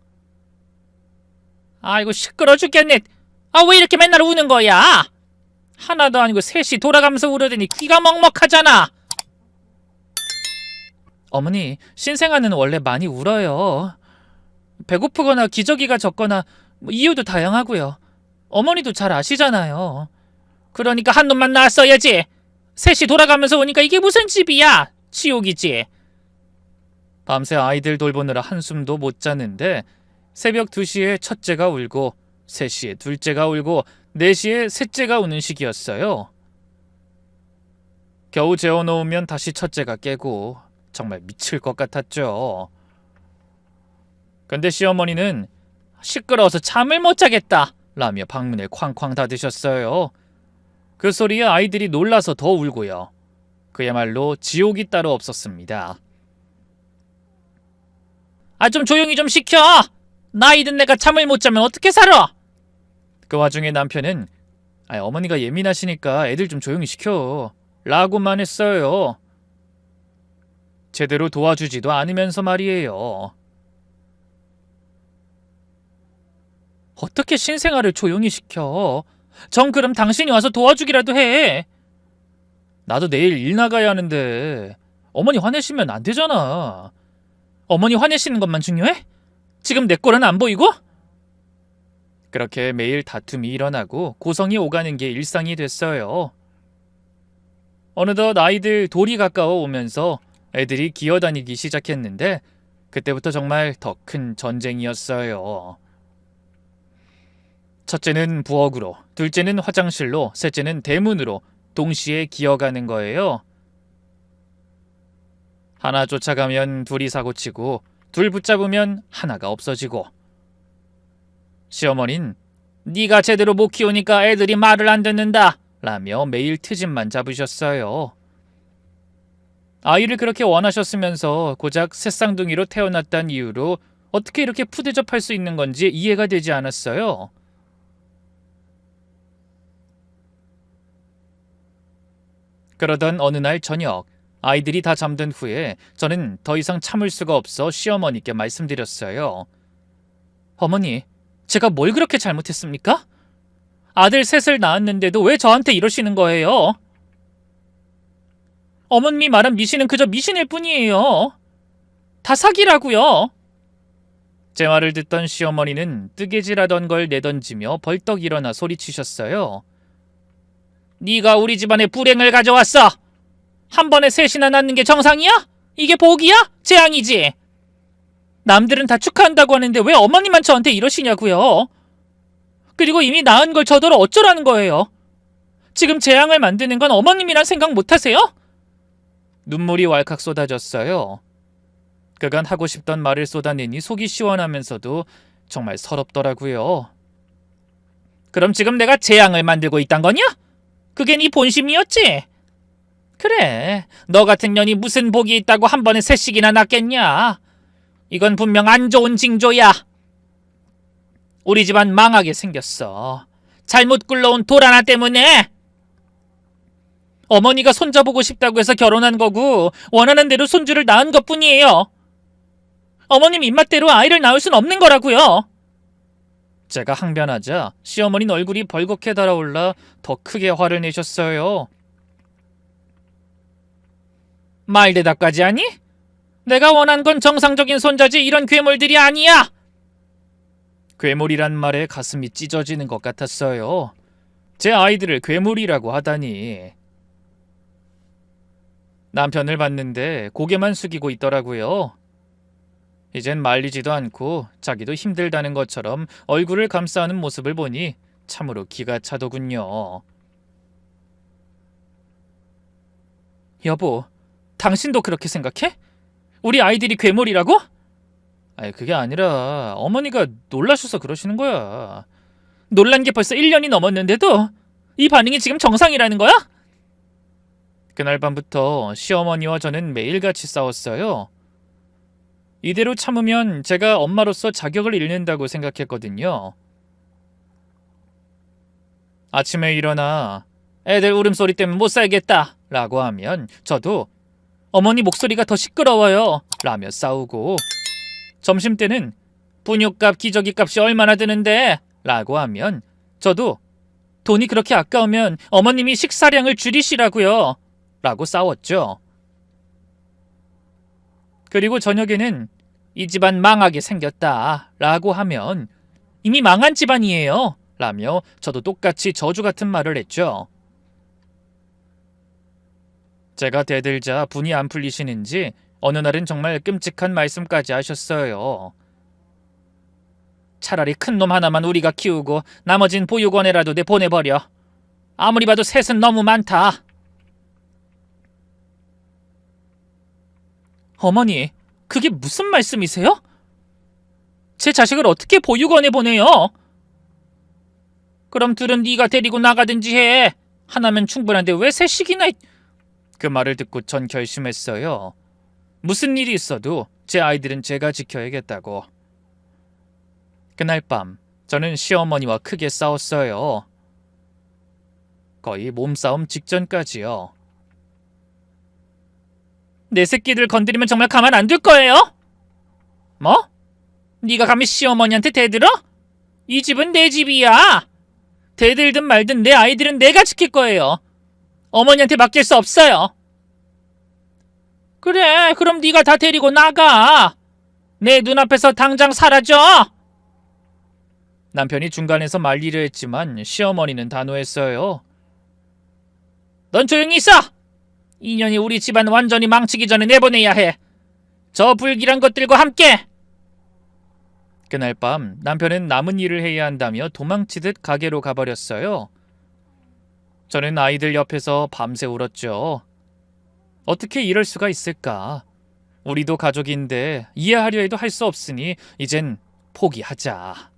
아이고 시끄러 죽겠네. 왜 이렇게 맨날 우는 거야? 하나도 아니고 셋이 돌아가면서 울으더니 귀가 먹먹하잖아. 어머니, 신생아는 원래 많이 울어요. 배고프거나 기저귀가 젖거나 이유도 다양하고요. 어머니도 잘 아시잖아요. 그러니까 한 놈만 낳았어야지. 셋이 돌아가면서 오니까 이게 무슨 집이야? 지옥이지. 밤새 아이들 돌보느라 한숨도 못 자는데 새벽 2시에 첫째가 울고 3시에 둘째가 울고 4시에 셋째가 우는 시기였어요. 겨우 재워놓으면 다시 첫째가 깨고 정말 미칠 것 같았죠. 근데 시어머니는 시끄러워서 잠을 못 자겠다 라며 방문을 쾅쾅 닫으셨어요. 그 소리에 아이들이 놀라서 더 울고요. 그야말로 지옥이 따로 없었습니다. 좀 조용히 좀 시켜! 나이든 내가 잠을 못 자면 어떻게 살아? 그 와중에 남편은 어머니가 예민하시니까 애들 좀 조용히 시켜 라고만 했어요. 제대로 도와주지도 않으면서 말이에요. 어떻게 신생아를 조용히 시켜? 정 그럼 당신이 와서 도와주기라도 해. 나도 내일 일 나가야 하는데 어머니 화내시면 안 되잖아. 어머니 화내시는 것만 중요해? 지금 내 꼴은 안 보이고? 그렇게 매일 다툼이 일어나고 고성이 오가는 게 일상이 됐어요. 어느덧 아이들 돌이 가까워 오면서 애들이 기어다니기 시작했는데 그때부터 정말 더 큰 전쟁이었어요. 첫째는 부엌으로, 둘째는 화장실로, 셋째는 대문으로 동시에 기어가는 거예요. 하나 쫓아가면 둘이 사고치고 둘 붙잡으면 하나가 없어지고. 시어머니는 네가 제대로 못 키우니까 애들이 말을 안 듣는다 라며 매일 트집만 잡으셨어요. 아이를 그렇게 원하셨으면서 고작 새쌍둥이로 태어났다는 이유로 어떻게 이렇게 푸대접할 수 있는 건지 이해가 되지 않았어요. 그러던 어느 날 저녁 아이들이 다 잠든 후에 저는 더 이상 참을 수가 없어 시어머니께 말씀드렸어요. 어머니, 제가 뭘 그렇게 잘못했습니까? 아들 셋을 낳았는데도 왜 저한테 이러시는 거예요? 어머님이 말한 미신은 그저 미신일 뿐이에요. 다 사기라고요. 제 말을 듣던 시어머니는 뜨개질하던 걸 내던지며 벌떡 일어나 소리치셨어요. 네가 우리 집안에 불행을 가져왔어. 한 번에 셋이나 낳는 게 정상이야? 이게 복이야? 재앙이지. 남들은 다 축하한다고 하는데 왜 어머니만 저한테 이러시냐고요. 그리고 이미 낳은 걸 저더러 어쩌라는 거예요. 지금 재앙을 만드는 건 어머님이란 생각 못하세요? 눈물이 왈칵 쏟아졌어요. 그간 하고 싶던 말을 쏟아내니 속이 시원하면서도 정말 서럽더라고요. 그럼 지금 내가 재앙을 만들고 있단 거냐? 그게 네 본심이었지? 그래, 너 같은 년이 무슨 복이 있다고 한 번에 셋씩이나 낳겠냐? 이건 분명 안 좋은 징조야. 우리 집안 망하게 생겼어. 잘못 굴러온 돌 하나 때문에. 어머니가 손자보고 싶다고 해서 결혼한 거고 원하는 대로 손주를 낳은 것뿐이에요. 어머님 입맛대로 아이를 낳을 순 없는 거라고요. 제가 항변하자 시어머니는 얼굴이 벌겋게 달아올라 더 크게 화를 내셨어요. 말 대답까지 하니? 내가 원한 건 정상적인 손자지 이런 괴물들이 아니야. 괴물이란 말에 가슴이 찢어지는 것 같았어요. 제 아이들을 괴물이라고 하다니. 남편을 봤는데 고개만 숙이고 있더라고요. 이젠 말리지도 않고 자기도 힘들다는 것처럼 얼굴을 감싸는 모습을 보니 참으로 기가 차더군요. 여보, 당신도 그렇게 생각해? 우리 아이들이 괴물이라고? 아니, 그게 아니라 어머니가 놀라셔서 그러시는 거야. 놀란 게 벌써 1년이 넘었는데도 이 반응이 지금 정상이라는 거야? 그날 밤부터 시어머니와 저는 매일같이 싸웠어요. 이대로 참으면 제가 엄마로서 자격을 잃는다고 생각했거든요. 아침에 일어나 애들 울음소리 때문에 못 살겠다 라고 하면 저도 어머니 목소리가 더 시끄러워요 라며 싸우고, 점심때는 분유값 기저귀값이 얼마나 드는데 라고 하면 저도 돈이 그렇게 아까우면 어머님이 식사량을 줄이시라고요 라고 싸웠죠. 그리고 저녁에는 이 집안 망하게 생겼다 라고 하면 이미 망한 집안이에요 라며 저도 똑같이 저주 같은 말을 했죠. 제가 대들자 분이 안 풀리시는지 어느 날은 정말 끔찍한 말씀까지 하셨어요. 차라리 큰 놈 하나만 우리가 키우고 나머진 보육원에라도 내보내버려. 아무리 봐도 셋은 너무 많다. 어머니, 그게 무슨 말씀이세요? 제 자식을 어떻게 보육원에 보내요? 그럼 둘은 네가 데리고 나가든지 해. 하나면 충분한데 왜 셋씩이나... 그 말을 듣고 전 결심했어요. 무슨 일이 있어도 제 아이들은 제가 지켜야겠다고. 그날 밤 저는 시어머니와 크게 싸웠어요. 거의 몸싸움 직전까지요. 내 새끼들 건드리면 정말 가만 안 둘 거예요? 뭐? 네가 감히 시어머니한테 대들어? 이 집은 내 집이야. 대들든 말든 내 아이들은 내가 지킬 거예요. 어머니한테 맡길 수 없어요. 그래, 그럼 네가 다 데리고 나가. 내 눈앞에서 당장 사라져. 남편이 중간에서 말리려 했지만 시어머니는 단호했어요. 넌 조용히 있어. 인연이 우리 집안 완전히 망치기 전에 내보내야 해. 저 불길한 것들과 함께. 그날 밤 남편은 남은 일을 해야 한다며 도망치듯 가게로 가버렸어요. 저는 아이들 옆에서 밤새 울었죠. 어떻게 이럴 수가 있을까? 우리도 가족인데 이해하려 해도 할 수 없으니 이젠 포기하자.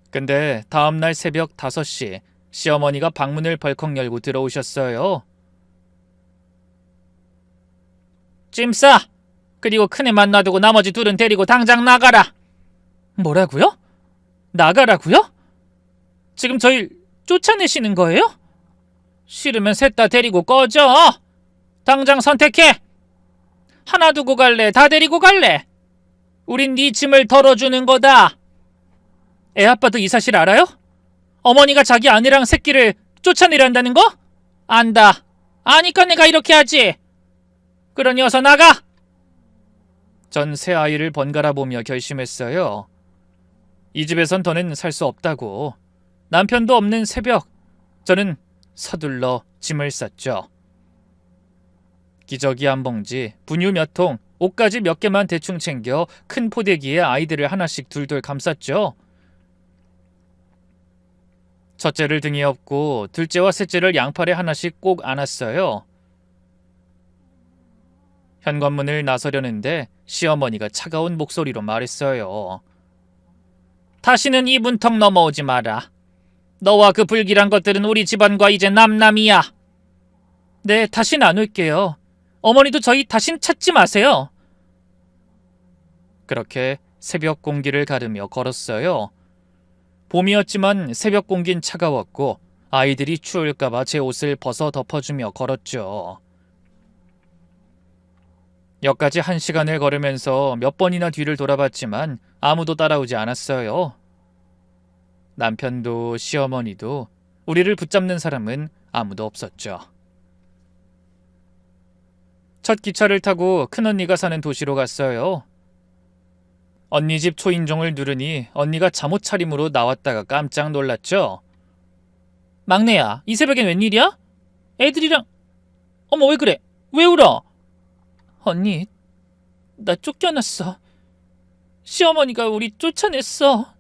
근데 다음날 새벽 5시 시어머니가 방문을 벌컥 열고 들어오셨어요. 짐 싸! 그리고 큰애만 놔두고 나머지 둘은 데리고 당장 나가라. 뭐라고요? 나가라고요? 지금 저희 쫓아내시는 거예요? 싫으면 셋 다 데리고 꺼져. 당장 선택해. 하나 두고 갈래? 다 데리고 갈래? 우린 네 짐을 덜어주는 거다. 애 아빠도 이 사실 알아요? 어머니가 자기 아내랑 새끼를 쫓아내려 한다는 거? 안다. 아니까 내가 이렇게 하지. 그러니 어서 나가. 전 새 아이를 번갈아 보며 결심했어요. 이 집에선 더는 살 수 없다고. 남편도 없는 새벽, 저는 서둘러 짐을 쌌죠. 기저귀 한 봉지, 분유 몇 통, 옷까지 몇 개만 대충 챙겨 큰 포대기에 아이들을 하나씩 둘둘 감쌌죠. 첫째를 등에 업고 둘째와 셋째를 양팔에 하나씩 꼭 안았어요. 현관문을 나서려는데 시어머니가 차가운 목소리로 말했어요. 다시는 이 문턱 넘어오지 마라. 너와 그 불길한 것들은 우리 집안과 이제 남남이야. 네, 다신 안 올게요. 어머니도 저희 다신 찾지 마세요. 그렇게 새벽 공기를 가르며 걸었어요. 봄이었지만 새벽 공긴 차가웠고 아이들이 추울까봐 제 옷을 벗어 덮어주며 걸었죠. 역까지 1시간을 걸으면서 몇 번이나 뒤를 돌아봤지만 아무도 따라오지 않았어요. 남편도 시어머니도 우리를 붙잡는 사람은 아무도 없었죠. 첫 기차를 타고 큰언니가 사는 도시로 갔어요. 언니 집 초인종을 누르니 언니가 잠옷 차림으로 나왔다가 깜짝 놀랐죠. 막내야, 이 새벽엔 웬일이야? 애들이랑... 어머, 왜 그래? 왜 울어? 언니, 나 쫓겨났어. 시어머니가 우리 쫓아냈어.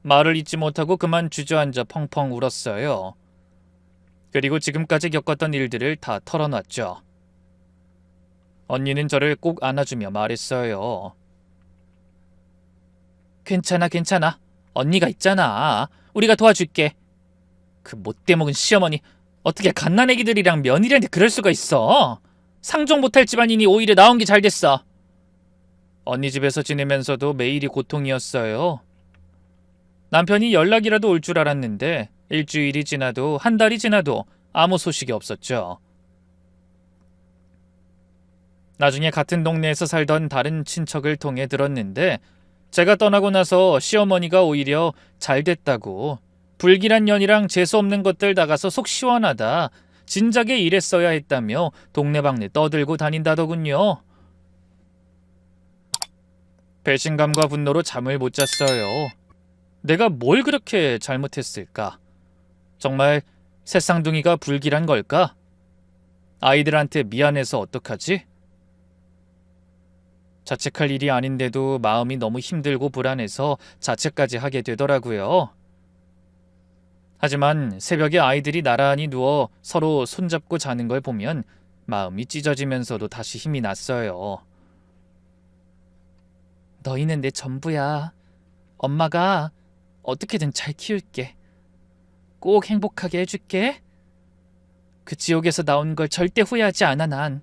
말을 잇지 못하고 그만 주저앉아 펑펑 울었어요. 그리고 지금까지 겪었던 일들을 다 털어놨죠. 언니는 저를 꼭 안아주며 말했어요. 괜찮아, 괜찮아. 언니가 있잖아. 우리가 도와줄게. 그 못돼먹은 시어머니, 어떻게 갓난애기들이랑 며느리한테 그럴 수가 있어? 상종 못할 집안이니 오히려 나온 게 잘 됐어. 언니 집에서 지내면서도 매일이 고통이었어요. 남편이 연락이라도 올 줄 알았는데 일주일이 지나도 한 달이 지나도 아무 소식이 없었죠. 나중에 같은 동네에서 살던 다른 친척을 통해 들었는데 제가 떠나고 나서 시어머니가 오히려 잘 됐다고 불길한 년이랑 재수없는 것들 나가서 속 시원하다 진작에 이랬어야 했다며 동네방네 떠들고 다닌다더군요. 배신감과 분노로 잠을 못 잤어요. 내가 뭘 그렇게 잘못했을까? 정말 새쌍둥이가 불길한 걸까? 아이들한테 미안해서 어떡하지? 자책할 일이 아닌데도 마음이 너무 힘들고 불안해서 자책까지 하게 되더라고요. 하지만 새벽에 아이들이 나란히 누워 서로 손잡고 자는 걸 보면 마음이 찢어지면서도 다시 힘이 났어요. 너희는 내 전부야. 엄마가 어떻게든 잘 키울게. 꼭 행복하게 해줄게. 그 지옥에서 나온 걸 절대 후회하지 않아 난.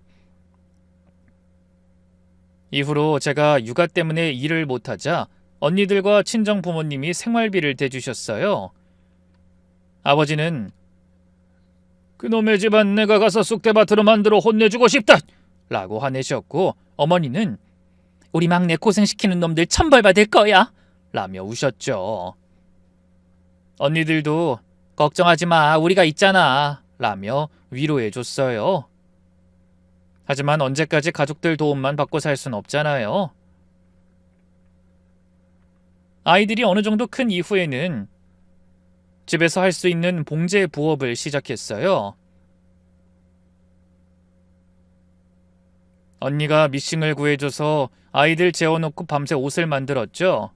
이후로 제가 육아 때문에 일을 못하자 언니들과 친정 부모님이 생활비를 대주셨어요. 아버지는 그놈의 집안 내가 가서 쑥대밭으로 만들어 혼내주고 싶다! 라고 화내셨고 어머니는 우리 막내 고생시키는 놈들 천벌받을 거야! 라며 우셨죠. 언니들도 걱정하지 마, 우리가 있잖아! 라며 위로해줬어요. 하지만 언제까지 가족들 도움만 받고 살 순 없잖아요. 아이들이 어느 정도 큰 이후에는 집에서 할 수 있는 봉제 부업을 시작했어요. 언니가 미싱을 구해줘서 아이들 재워놓고 밤새 옷을 만들었죠.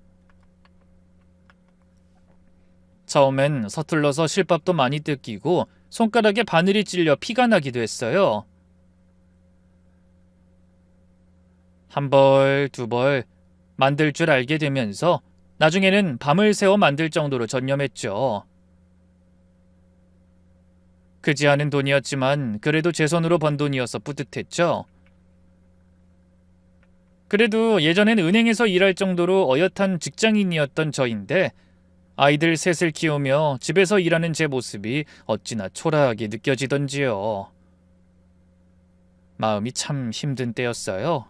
처음엔 서툴러서 실밥도 많이 뜯기고 손가락에 바늘이 찔려 피가 나기도 했어요. 한 벌, 두 벌 만들 줄 알게 되면서 나중에는 밤을 새워 만들 정도로 전념했죠. 크지 않은 돈이었지만 그래도 제 손으로 번 돈이어서 뿌듯했죠. 그래도 예전엔 은행에서 일할 정도로 어엿한 직장인이었던 저인데 아이들 셋을 키우며 집에서 일하는 제 모습이 어찌나 초라하게 느껴지던지요. 마음이 참 힘든 때였어요.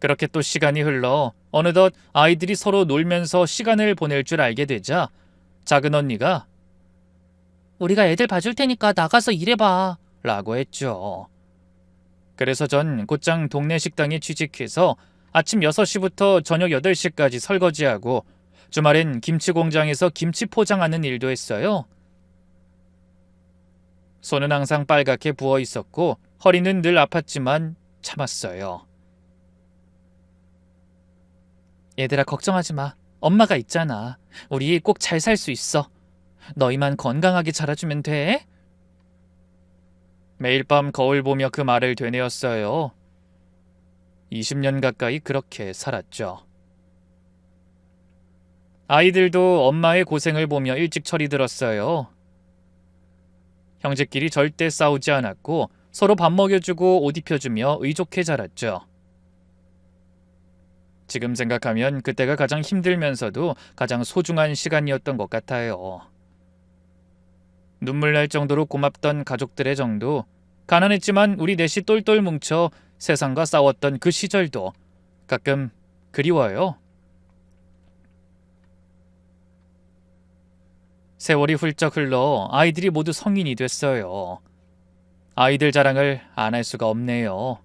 그렇게 또 시간이 흘러 어느덧 아이들이 서로 놀면서 시간을 보낼 줄 알게 되자 작은 언니가 우리가 애들 봐줄 테니까 나가서 일해봐 라고 했죠. 그래서 전 곧장 동네 식당에 취직해서 아침 6시부터 저녁 8시까지 설거지하고 주말엔 김치 공장에서 김치 포장하는 일도 했어요. 손은 항상 빨갛게 부어 있었고 허리는 늘 아팠지만 참았어요. 얘들아 걱정하지 마. 엄마가 있잖아. 우리 꼭 잘 살 수 있어. 너희만 건강하게 자라주면 돼. 매일 밤 거울 보며 그 말을 되뇌었어요. 20년 가까이 그렇게 살았죠. 아이들도 엄마의 고생을 보며 일찍 철이 들었어요. 형제끼리 절대 싸우지 않았고 서로 밥 먹여주고 옷 입혀주며 의족해 자랐죠. 지금 생각하면 그때가 가장 힘들면서도 가장 소중한 시간이었던 것 같아요. 눈물 날 정도로 고맙던 가족들의 정도, 가난했지만 우리 넷이 똘똘 뭉쳐 세상과 싸웠던 그 시절도 가끔 그리워요. 세월이 훌쩍 흘러 아이들이 모두 성인이 됐어요. 아이들 자랑을 안 할 수가 없네요.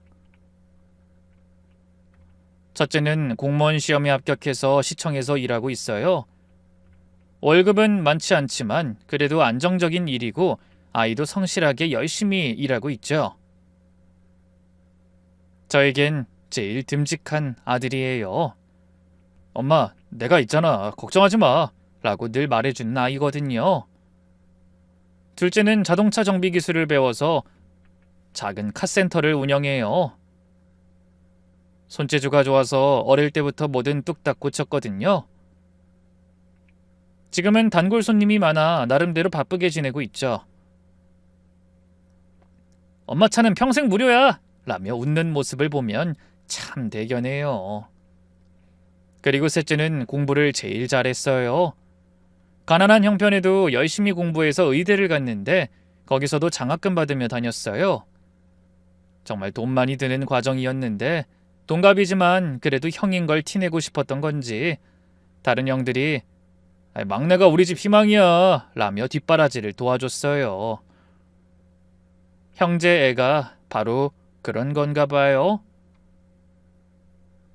첫째는 공무원 시험에 합격해서 시청에서 일하고 있어요. 월급은 많지 않지만 그래도 안정적인 일이고 아이도 성실하게 열심히 일하고 있죠. 저에겐 제일 듬직한 아들이에요. 엄마, 내가 있잖아. 걱정하지 마. 라고 늘 말해주는 아이거든요. 둘째는 자동차 정비 기술을 배워서 작은 카센터를 운영해요. 손재주가 좋아서 어릴 때부터 뭐든 뚝딱 고쳤거든요. 지금은 단골 손님이 많아 나름대로 바쁘게 지내고 있죠. 엄마 차는 평생 무료야! 라며 웃는 모습을 보면 참 대견해요. 그리고 셋째는 공부를 제일 잘했어요. 가난한 형편에도 열심히 공부해서 의대를 갔는데 거기서도 장학금 받으며 다녔어요. 정말 돈 많이 드는 과정이었는데 동갑이지만 그래도 형인 걸 티내고 싶었던 건지 다른 형들이 막내가 우리 집 희망이야 라며 뒷바라지를 도와줬어요. 형제 애가 바로 그런 건가 봐요.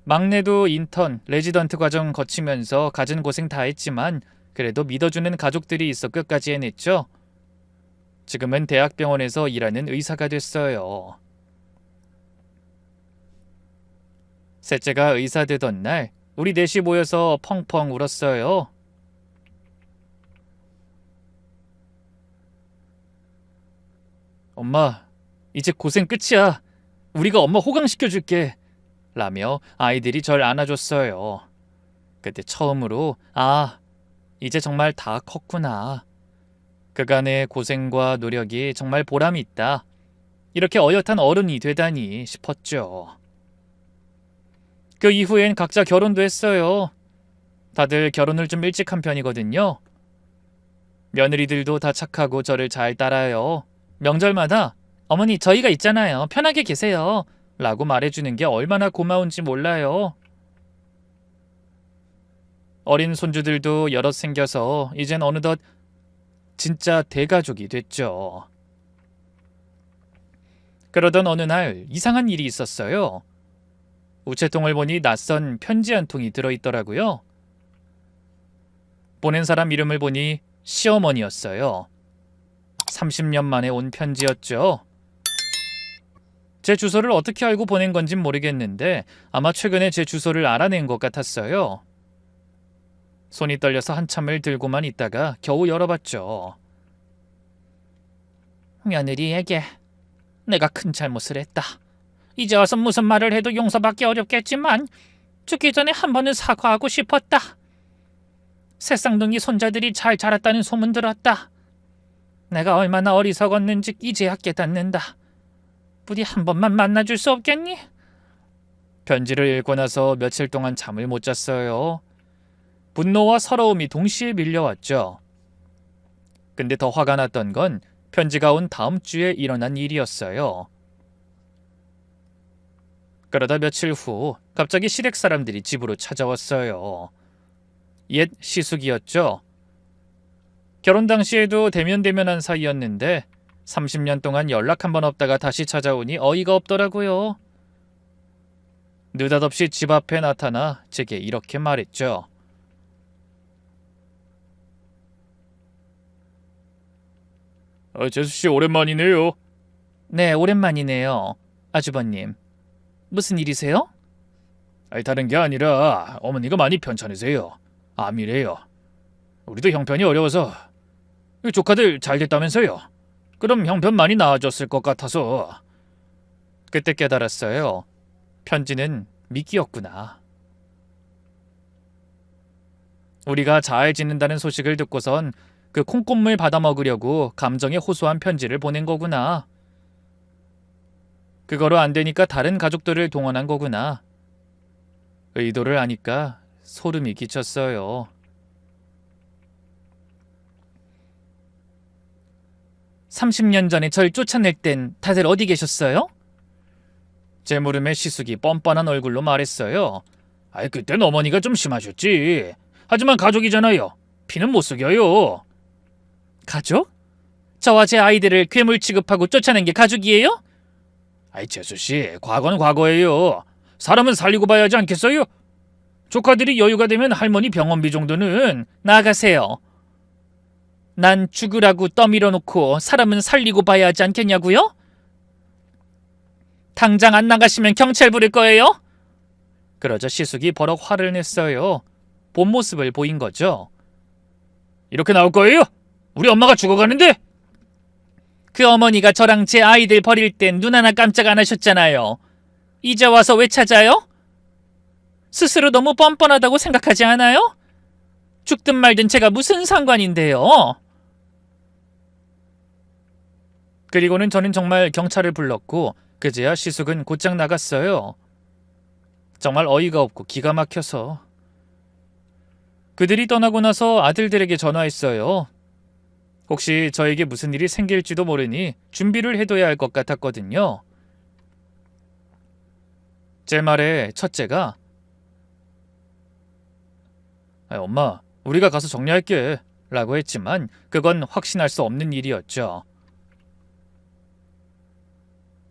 막내도 인턴, 레지던트 과정 거치면서 갖은 고생 다 했지만 그래도 믿어주는 가족들이 있어 끝까지 해냈죠. 지금은 대학병원에서 일하는 의사가 됐어요. 셋째가 의사 되던 날 우리 넷이 모여서 펑펑 울었어요. 엄마, 이제 고생 끝이야. 우리가 엄마 호강시켜줄게. 라며 아이들이 절 안아줬어요. 그때 처음으로 이제 정말 다 컸구나. 그간의 고생과 노력이 정말 보람이 있다. 이렇게 어엿한 어른이 되다니 싶었죠. 그 이후엔 각자 결혼도 했어요. 다들 결혼을 좀 일찍 한 편이거든요. 며느리들도 다 착하고 저를 잘 따라요. 명절마다 어머니 저희가 있잖아요. 편하게 계세요. 라고 말해주는 게 얼마나 고마운지 몰라요. 어린 손주들도 여럿 생겨서 이젠 어느덧 진짜 대가족이 됐죠. 그러던 어느 날 이상한 일이 있었어요. 우체통을 보니 낯선 편지 한 통이 들어있더라고요. 보낸 사람 이름을 보니 시어머니였어요. 30년 만에 온 편지였죠. 제 주소를 어떻게 알고 보낸 건진 모르겠는데 아마 최근에 제 주소를 알아낸 것 같았어요. 손이 떨려서 한참을 들고만 있다가 겨우 열어봤죠. 며느리에게 내가 큰 잘못을 했다. 이제 와서 무슨 말을 해도 용서받기 어렵겠지만 죽기 전에 한 번은 사과하고 싶었다. 새쌍둥이 손자들이 잘 자랐다는 소문 들었다. 내가 얼마나 어리석었는지 이제야 깨닫는다. 부디 한 번만 만나줄 수 없겠니? 편지를 읽고 나서 며칠 동안 잠을 못 잤어요. 분노와 서러움이 동시에 밀려왔죠. 근데 더 화가 났던 건 편지가 온 다음 주에 일어난 일이었어요. 그러다 며칠 후 갑자기 시댁 사람들이 집으로 찾아왔어요. 옛 시숙이었죠. 결혼 당시에도 대면대면한 사이였는데 30년 동안 연락 한 번 없다가 다시 찾아오니 어이가 없더라고요. 느닷없이 집 앞에 나타나 제게 이렇게 말했죠. 재수씨 오랜만이네요. 네, 오랜만이네요. 아주버님. 무슨 일이세요? 다른 게 아니라 어머니가 많이 편찮으세요. 암이래요. 우리도 형편이 어려워서 조카들 잘 됐다면서요. 그럼 형편 많이 나아졌을 것 같아서. 그때 깨달았어요. 편지는 미끼였구나. 우리가 잘 지낸다는 소식을 듣고선 그 콩고물 받아먹으려고 감정에 호소한 편지를 보낸 거구나. 그거로 안 되니까 다른 가족들을 동원한 거구나. 의도를 아니까 소름이 끼쳤어요. 30년 전에 절 쫓아낼 땐 다들 어디 계셨어요? 제 물음에 시숙이 뻔뻔한 얼굴로 말했어요. 아이, 그땐 어머니가 좀 심하셨지. 하지만 가족이잖아요. 피는 못 속여요. 가족? 저와 제 아이들을 괴물 취급하고 쫓아낸 게 가족이에요? 아이, 재수씨, 과거는 과거예요. 사람은 살리고 봐야 하지 않겠어요? 조카들이 여유가 되면 할머니 병원비 정도는. 나가세요. 난 죽으라고 떠밀어 놓고 사람은 살리고 봐야 하지 않겠냐고요? 당장 안 나가시면 경찰 부를 거예요? 그러자 시숙이 버럭 화를 냈어요. 본 모습을 보인 거죠. 이렇게 나올 거예요? 우리 엄마가 죽어가는데? 그 어머니가 저랑 제 아이들 버릴 땐 눈 하나 깜짝 안 하셨잖아요. 이제 와서 왜 찾아요? 스스로 너무 뻔뻔하다고 생각하지 않아요? 죽든 말든 제가 무슨 상관인데요? 그리고는 저는 정말 경찰을 불렀고 그제야 시숙은 곧장 나갔어요. 정말 어이가 없고 기가 막혀서. 그들이 떠나고 나서 아들들에게 전화했어요. 혹시 저에게 무슨 일이 생길지도 모르니 준비를 해둬야 할 것 같았거든요. 제 말에 첫째가 엄마, 우리가 가서 정리할게 라고 했지만 그건 확신할 수 없는 일이었죠.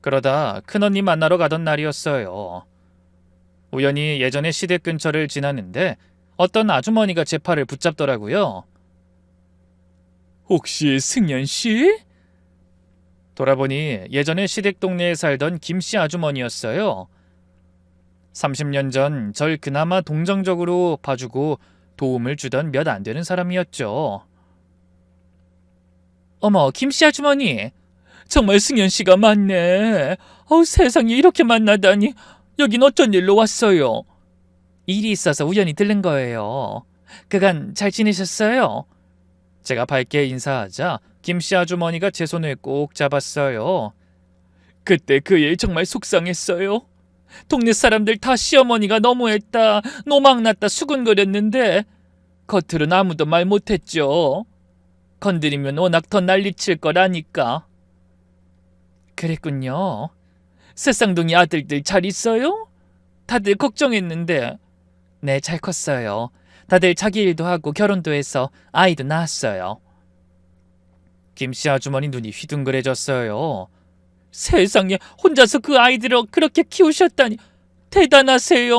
그러다 큰언니 만나러 가던 날이었어요. 우연히 예전에 시댁 근처를 지나는데 어떤 아주머니가 제 팔을 붙잡더라고요. 혹시 승연씨? 돌아보니 예전에 시댁 동네에 살던 김씨 아주머니였어요. 30년 전 절 그나마 동정적으로 봐주고 도움을 주던 몇 안 되는 사람이었죠. 어머, 김씨 아주머니. 정말 승연씨가 맞네. 세상에 이렇게 만나다니. 여긴 어쩐 일로 왔어요? 일이 있어서 우연히 들른 거예요. 그간 잘 지내셨어요? 제가 밝게 인사하자 김씨 아주머니가 제 손을 꼭 잡았어요. 그때 그 일 정말 속상했어요. 동네 사람들 다 시어머니가 너무했다, 노망났다 수군거렸는데 겉으로는 아무도 말 못했죠. 건드리면 워낙 더 난리칠 거라니까. 그랬군요. 새쌍둥이 아들들 잘 있어요? 다들 걱정했는데. 네, 잘 컸어요. 다들 자기 일도 하고 결혼도 해서 아이도 낳았어요. 김씨 아주머니 눈이 휘둥그레졌어요. 세상에, 혼자서 그 아이들을 그렇게 키우셨다니 대단하세요.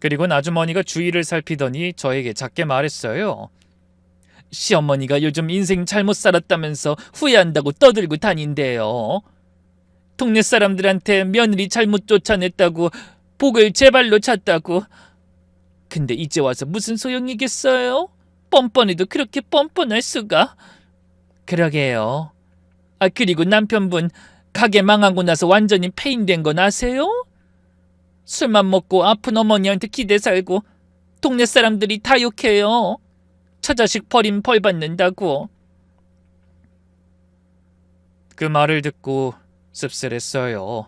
그리고 아주머니가 주위를 살피더니 저에게 작게 말했어요. 시어머니가 요즘 인생 잘못 살았다면서 후회한다고 떠들고 다닌대요. 동네 사람들한테 며느리 잘못 쫓아냈다고, 복을 제 발로 찼다고. 근데 이제 와서 무슨 소용이겠어요? 뻔뻔해도 그렇게 뻔뻔할 수가. 그러게요. 그리고 남편분 가게 망하고 나서 완전히 폐인된 건 아세요? 술만 먹고 아픈 어머니한테 기대 살고 동네 사람들이 다 욕해요. 처자식 버림 벌 받는다고. 그 말을 듣고 씁쓸했어요.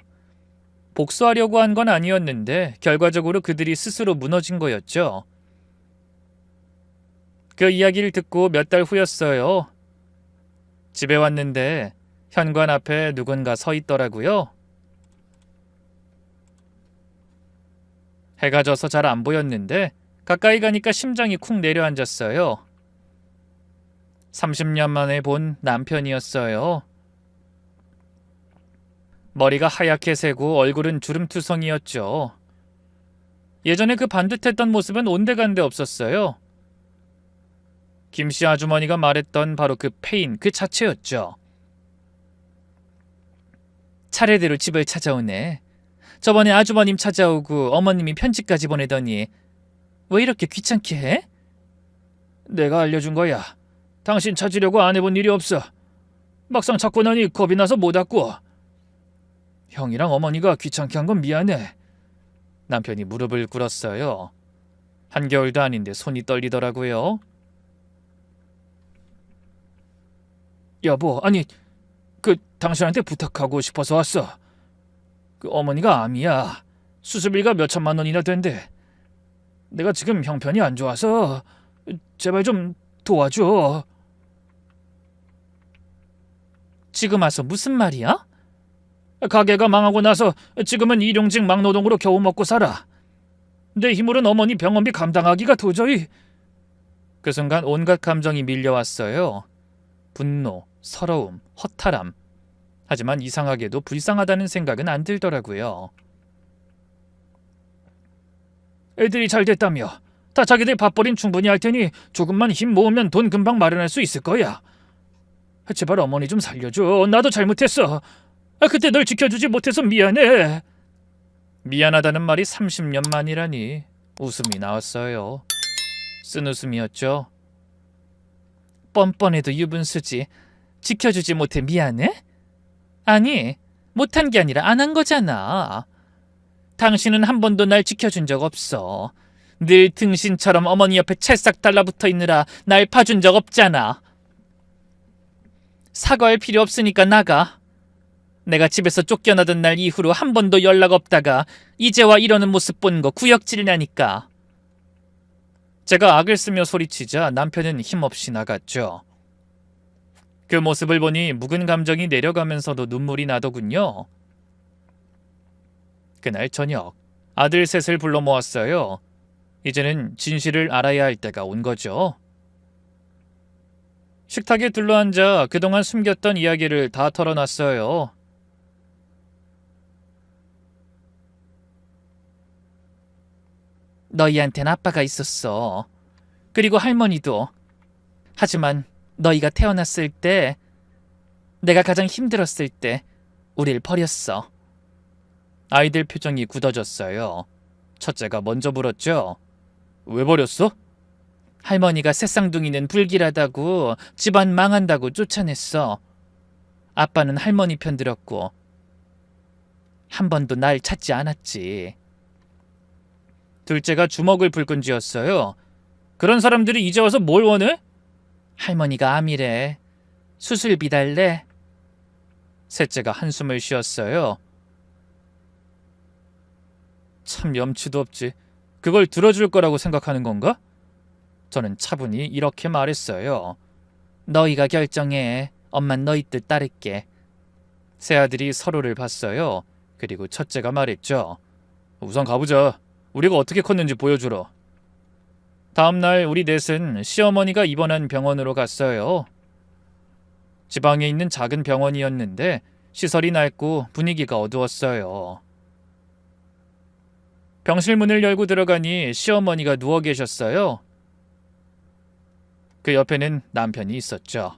복수하려고 한 건 아니었는데 결과적으로 그들이 스스로 무너진 거였죠. 그 이야기를 듣고 몇 달 후였어요. 집에 왔는데 현관 앞에 누군가 서 있더라고요. 해가 져서 잘 안 보였는데 가까이 가니까 심장이 쿵 내려앉았어요. 30년 만에 본 남편이었어요. 머리가 하얗게 새고 얼굴은 주름투성이었죠. 예전에 그 반듯했던 모습은 온데간데 없었어요. 김씨 아주머니가 말했던 바로 그 페인 그 자체였죠. 차례대로 집을 찾아오네. 저번에 아주버님 찾아오고 어머님이 편지까지 보내더니 왜 이렇게 귀찮게 해? 내가 알려준 거야. 당신 찾으려고 안 해본 일이 없어. 막상 찾고 나니 겁이 나서 못 왔고. 형이랑 어머니가 귀찮게 한 건 미안해. 남편이 무릎을 꿇었어요. 한겨울도 아닌데 손이 떨리더라고요. 여보, 아니, 당신한테 부탁하고 싶어서 왔어. 어머니가 암이야. 수술비가 몇 천만 원이나 된대. 내가 지금 형편이 안 좋아서 제발 좀 도와줘. 지금 와서 무슨 말이야? 가게가 망하고 나서 지금은 일용직 막노동으로 겨우 먹고 살아. 내 힘으로는 어머니 병원비 감당하기가 도저히... 그 순간 온갖 감정이 밀려왔어요. 분노, 서러움, 허탈함. 하지만 이상하게도 불쌍하다는 생각은 안 들더라고요. 애들이 잘 됐다며. 다 자기들 밥벌이는 충분히 할 테니 조금만 힘 모으면 돈 금방 마련할 수 있을 거야. 제발 어머니 좀 살려줘. 나도 잘못했어. 그때 널 지켜주지 못해서 미안해. 미안하다는 말이 30년 만이라니 웃음이 나왔어요. 쓴 웃음이었죠. 뻔뻔해도 유분수지. 지켜주지 못해 미안해? 아니, 못한 게 아니라 안 한 거잖아. 당신은 한 번도 날 지켜준 적 없어. 늘 등신처럼 어머니 옆에 찰싹 달라붙어 있느라 날 봐준 적 없잖아. 사과할 필요 없으니까 나가. 내가 집에서 쫓겨나던 날 이후로 한 번도 연락 없다가 이제와 이러는 모습 본 거 구역질 나니까. 제가 악을 쓰며 소리치자 남편은 힘없이 나갔죠. 그 모습을 보니 묵은 감정이 내려가면서도 눈물이 나더군요. 그날 저녁 아들 셋을 불러 모았어요. 이제는 진실을 알아야 할 때가 온 거죠. 식탁에 둘러앉아 그동안 숨겼던 이야기를 다 털어놨어요. 너희한텐 아빠가 있었어. 그리고 할머니도. 하지만 너희가 태어났을 때, 내가 가장 힘들었을 때 우릴 버렸어. 아이들 표정이 굳어졌어요. 첫째가 먼저 물었죠. 왜 버렸어? 할머니가 새쌍둥이는 불길하다고, 집안 망한다고 쫓아냈어. 아빠는 할머니 편 들었고 한 번도 날 찾지 않았지. 둘째가 주먹을 불끈 쥐었어요. 그런 사람들이 이제 와서 뭘 원해? 할머니가 암이래. 수술비 달래. 셋째가 한숨을 쉬었어요. 참 염치도 없지. 그걸 들어줄 거라고 생각하는 건가? 저는 차분히 이렇게 말했어요. 너희가 결정해. 엄만 너희 뜻 따를게. 세 아들이 서로를 봤어요. 그리고 첫째가 말했죠. 우선 가보자. 우리가 어떻게 컸는지 보여주러. 다음날 우리 넷은 시어머니가 입원한 병원으로 갔어요. 지방에 있는 작은 병원이었는데 시설이 낡고 분위기가 어두웠어요. 병실 문을 열고 들어가니 시어머니가 누워 계셨어요. 그 옆에는 남편이 있었죠.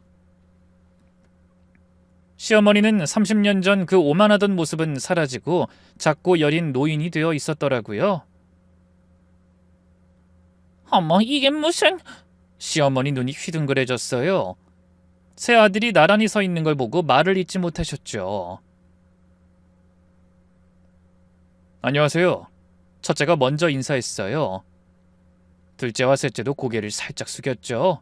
시어머니는 30년 전 그 오만하던 모습은 사라지고 작고 여린 노인이 되어 있었더라고요. 어머, 이게 무슨... 시어머니 눈이 휘둥그레졌어요. 새 아들이 나란히 서 있는 걸 보고 말을 잇지 못하셨죠. 안녕하세요. 첫째가 먼저 인사했어요. 둘째와 셋째도 고개를 살짝 숙였죠.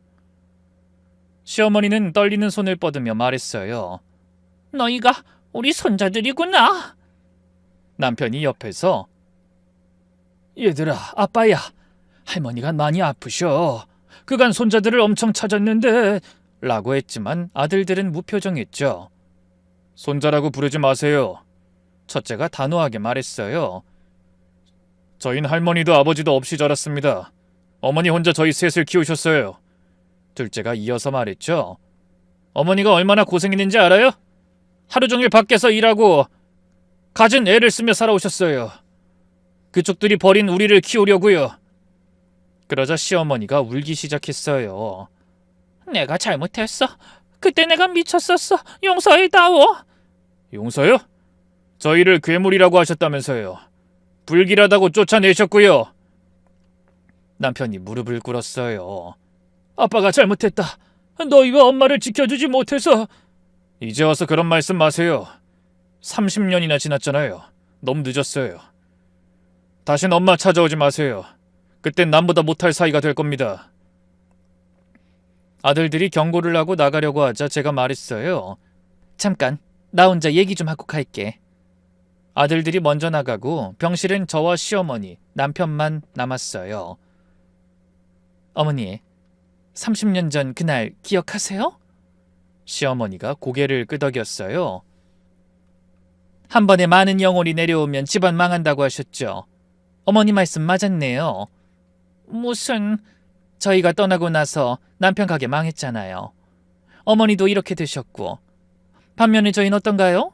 시어머니는 떨리는 손을 뻗으며 말했어요. 너희가 우리 손자들이구나. 남편이 옆에서 얘들아, 아빠야. 할머니가 많이 아프셔. 그간 손자들을 엄청 찾았는데... 라고 했지만 아들들은 무표정했죠. 손자라고 부르지 마세요. 첫째가 단호하게 말했어요. 저희는 할머니도 아버지도 없이 자랐습니다. 어머니 혼자 저희 셋을 키우셨어요. 둘째가 이어서 말했죠. 어머니가 얼마나 고생했는지 알아요? 하루 종일 밖에서 일하고 갖은 애를 쓰며 살아오셨어요. 그쪽들이 버린 우리를 키우려고요. 그러자 시어머니가 울기 시작했어요. 내가 잘못했어. 그때 내가 미쳤었어. 용서해다오. 용서요? 저희를 괴물이라고 하셨다면서요. 불길하다고 쫓아내셨고요. 남편이 무릎을 꿇었어요. 아빠가 잘못했다. 너희와 엄마를 지켜주지 못해서. 이제 와서 그런 말씀 마세요. 30년이나 지났잖아요. 너무 늦었어요. 다신 엄마 찾아오지 마세요. 그땐 남보다 못할 사이가 될 겁니다. 아들들이 경고를 하고 나가려고 하자 제가 말했어요. 잠깐, 나 혼자 얘기 좀 하고 갈게. 아들들이 먼저 나가고 병실은 저와 시어머니, 남편만 남았어요. 어머니, 30년 전 그날 기억하세요? 시어머니가 고개를 끄덕였어요. 한 번에 많은 영혼이 내려오면 집안 망한다고 하셨죠. 어머니 말씀 맞았네요. 무슨... 저희가 떠나고 나서 남편 가게 망했잖아요. 어머니도 이렇게 되셨고. 반면에 저희는 어떤가요?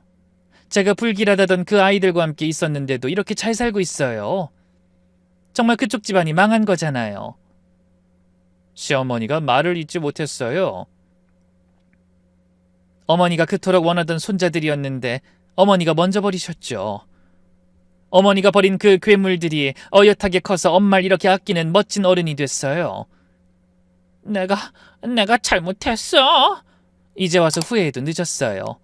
제가 불길하다던 그 아이들과 함께 있었는데도 이렇게 잘 살고 있어요. 정말 그쪽 집안이 망한 거잖아요. 시어머니가 말을 잇지 못했어요. 어머니가 그토록 원하던 손자들이었는데 어머니가 먼저 버리셨죠. 어머니가 버린 그 괴물들이 어엿하게 커서 엄마를 이렇게 아끼는 멋진 어른이 됐어요. 내가 잘못했어. 이제 와서 후회해도 늦었어요.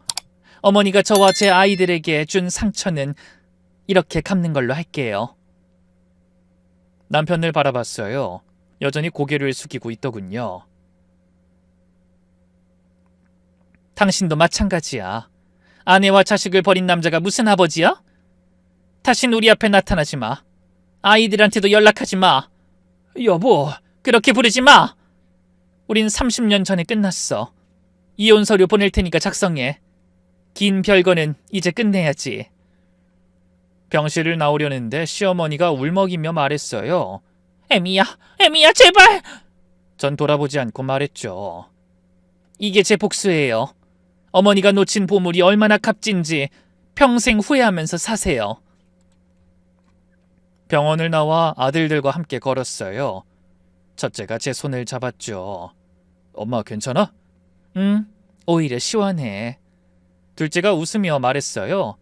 어머니가 저와 제 아이들에게 준 상처는 이렇게 갚는 걸로 할게요. 남편을 바라봤어요. 여전히 고개를 숙이고 있더군요. 당신도 마찬가지야. 아내와 자식을 버린 남자가 무슨 아버지야? 다신 우리 앞에 나타나지 마. 아이들한테도 연락하지 마. 여보, 그렇게 부르지 마. 우린 30년 전에 끝났어. 이혼 서류 보낼 테니까 작성해. 긴 별거는 이제 끝내야지. 병실을 나오려는데 시어머니가 울먹이며 말했어요. 애미야, 제발! 전 돌아보지 않고 말했죠. 이게 제 복수예요. 어머니가 놓친 보물이 얼마나 값진지 평생 후회하면서 사세요. 병원을 나와 아들들과 함께 걸었어요. 첫째가 제 손을 잡았죠. 엄마 괜찮아? 응, 오히려 시원해. 둘째가 웃으며 말했어요.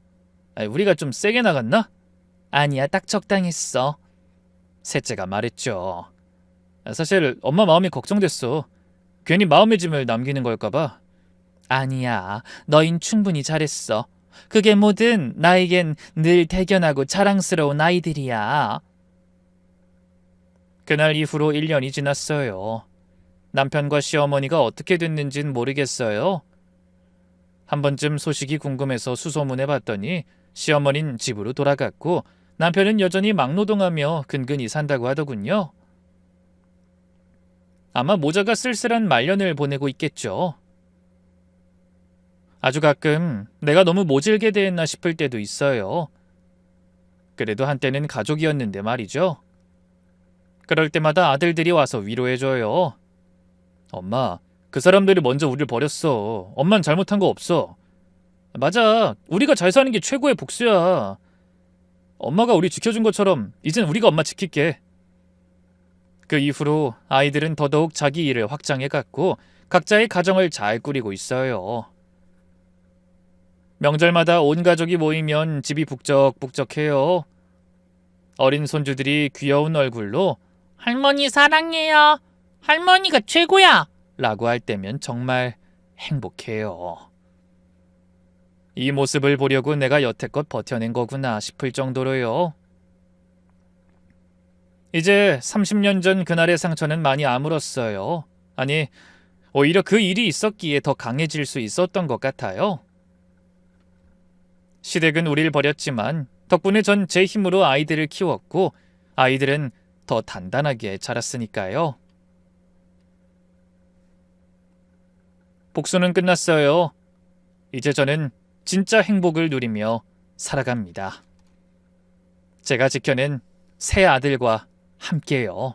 우리가 좀 세게 나갔나? 아니야, 딱 적당했어. 셋째가 말했죠. 사실 엄마 마음이 걱정됐어. 괜히 마음의 짐을 남기는 걸까봐. 아니야, 너흰 충분히 잘했어. 그게 뭐든 나에겐 늘 대견하고 자랑스러운 아이들이야. 그날 이후로 1년이 지났어요. 남편과 시어머니가 어떻게 됐는진 모르겠어요. 한 번쯤 소식이 궁금해서 수소문해 봤더니 시어머니는 집으로 돌아갔고 남편은 여전히 막노동하며 근근히 산다고 하더군요. 아마 모자가 쓸쓸한 말년을 보내고 있겠죠. 아주 가끔 내가 너무 모질게 대했나 싶을 때도 있어요. 그래도 한때는 가족이었는데 말이죠. 그럴 때마다 아들들이 와서 위로해줘요. 엄마, 그 사람들이 먼저 우리를 버렸어. 엄만 잘못한 거 없어. 맞아, 우리가 잘 사는 게 최고의 복수야. 엄마가 우리 지켜준 것처럼 이젠 우리가 엄마 지킬게. 그 이후로 아이들은 더더욱 자기 일을 확장해갔고 각자의 가정을 잘 꾸리고 있어요. 명절마다 온 가족이 모이면 집이 북적북적해요. 어린 손주들이 귀여운 얼굴로 할머니 사랑해요. 할머니가 최고야. 라고 할 때면 정말 행복해요. 이 모습을 보려고 내가 여태껏 버텨낸 거구나 싶을 정도로요. 이제 30년 전 그날의 상처는 많이 아물었어요. 아니, 오히려 그 일이 있었기에 더 강해질 수 있었던 것 같아요. 시댁은 우릴 버렸지만 덕분에 전 제 힘으로 아이들을 키웠고 아이들은 더 단단하게 자랐으니까요. 복수는 끝났어요. 이제 저는 진짜 행복을 누리며 살아갑니다. 제가 지켜낸 새 아들과 함께요.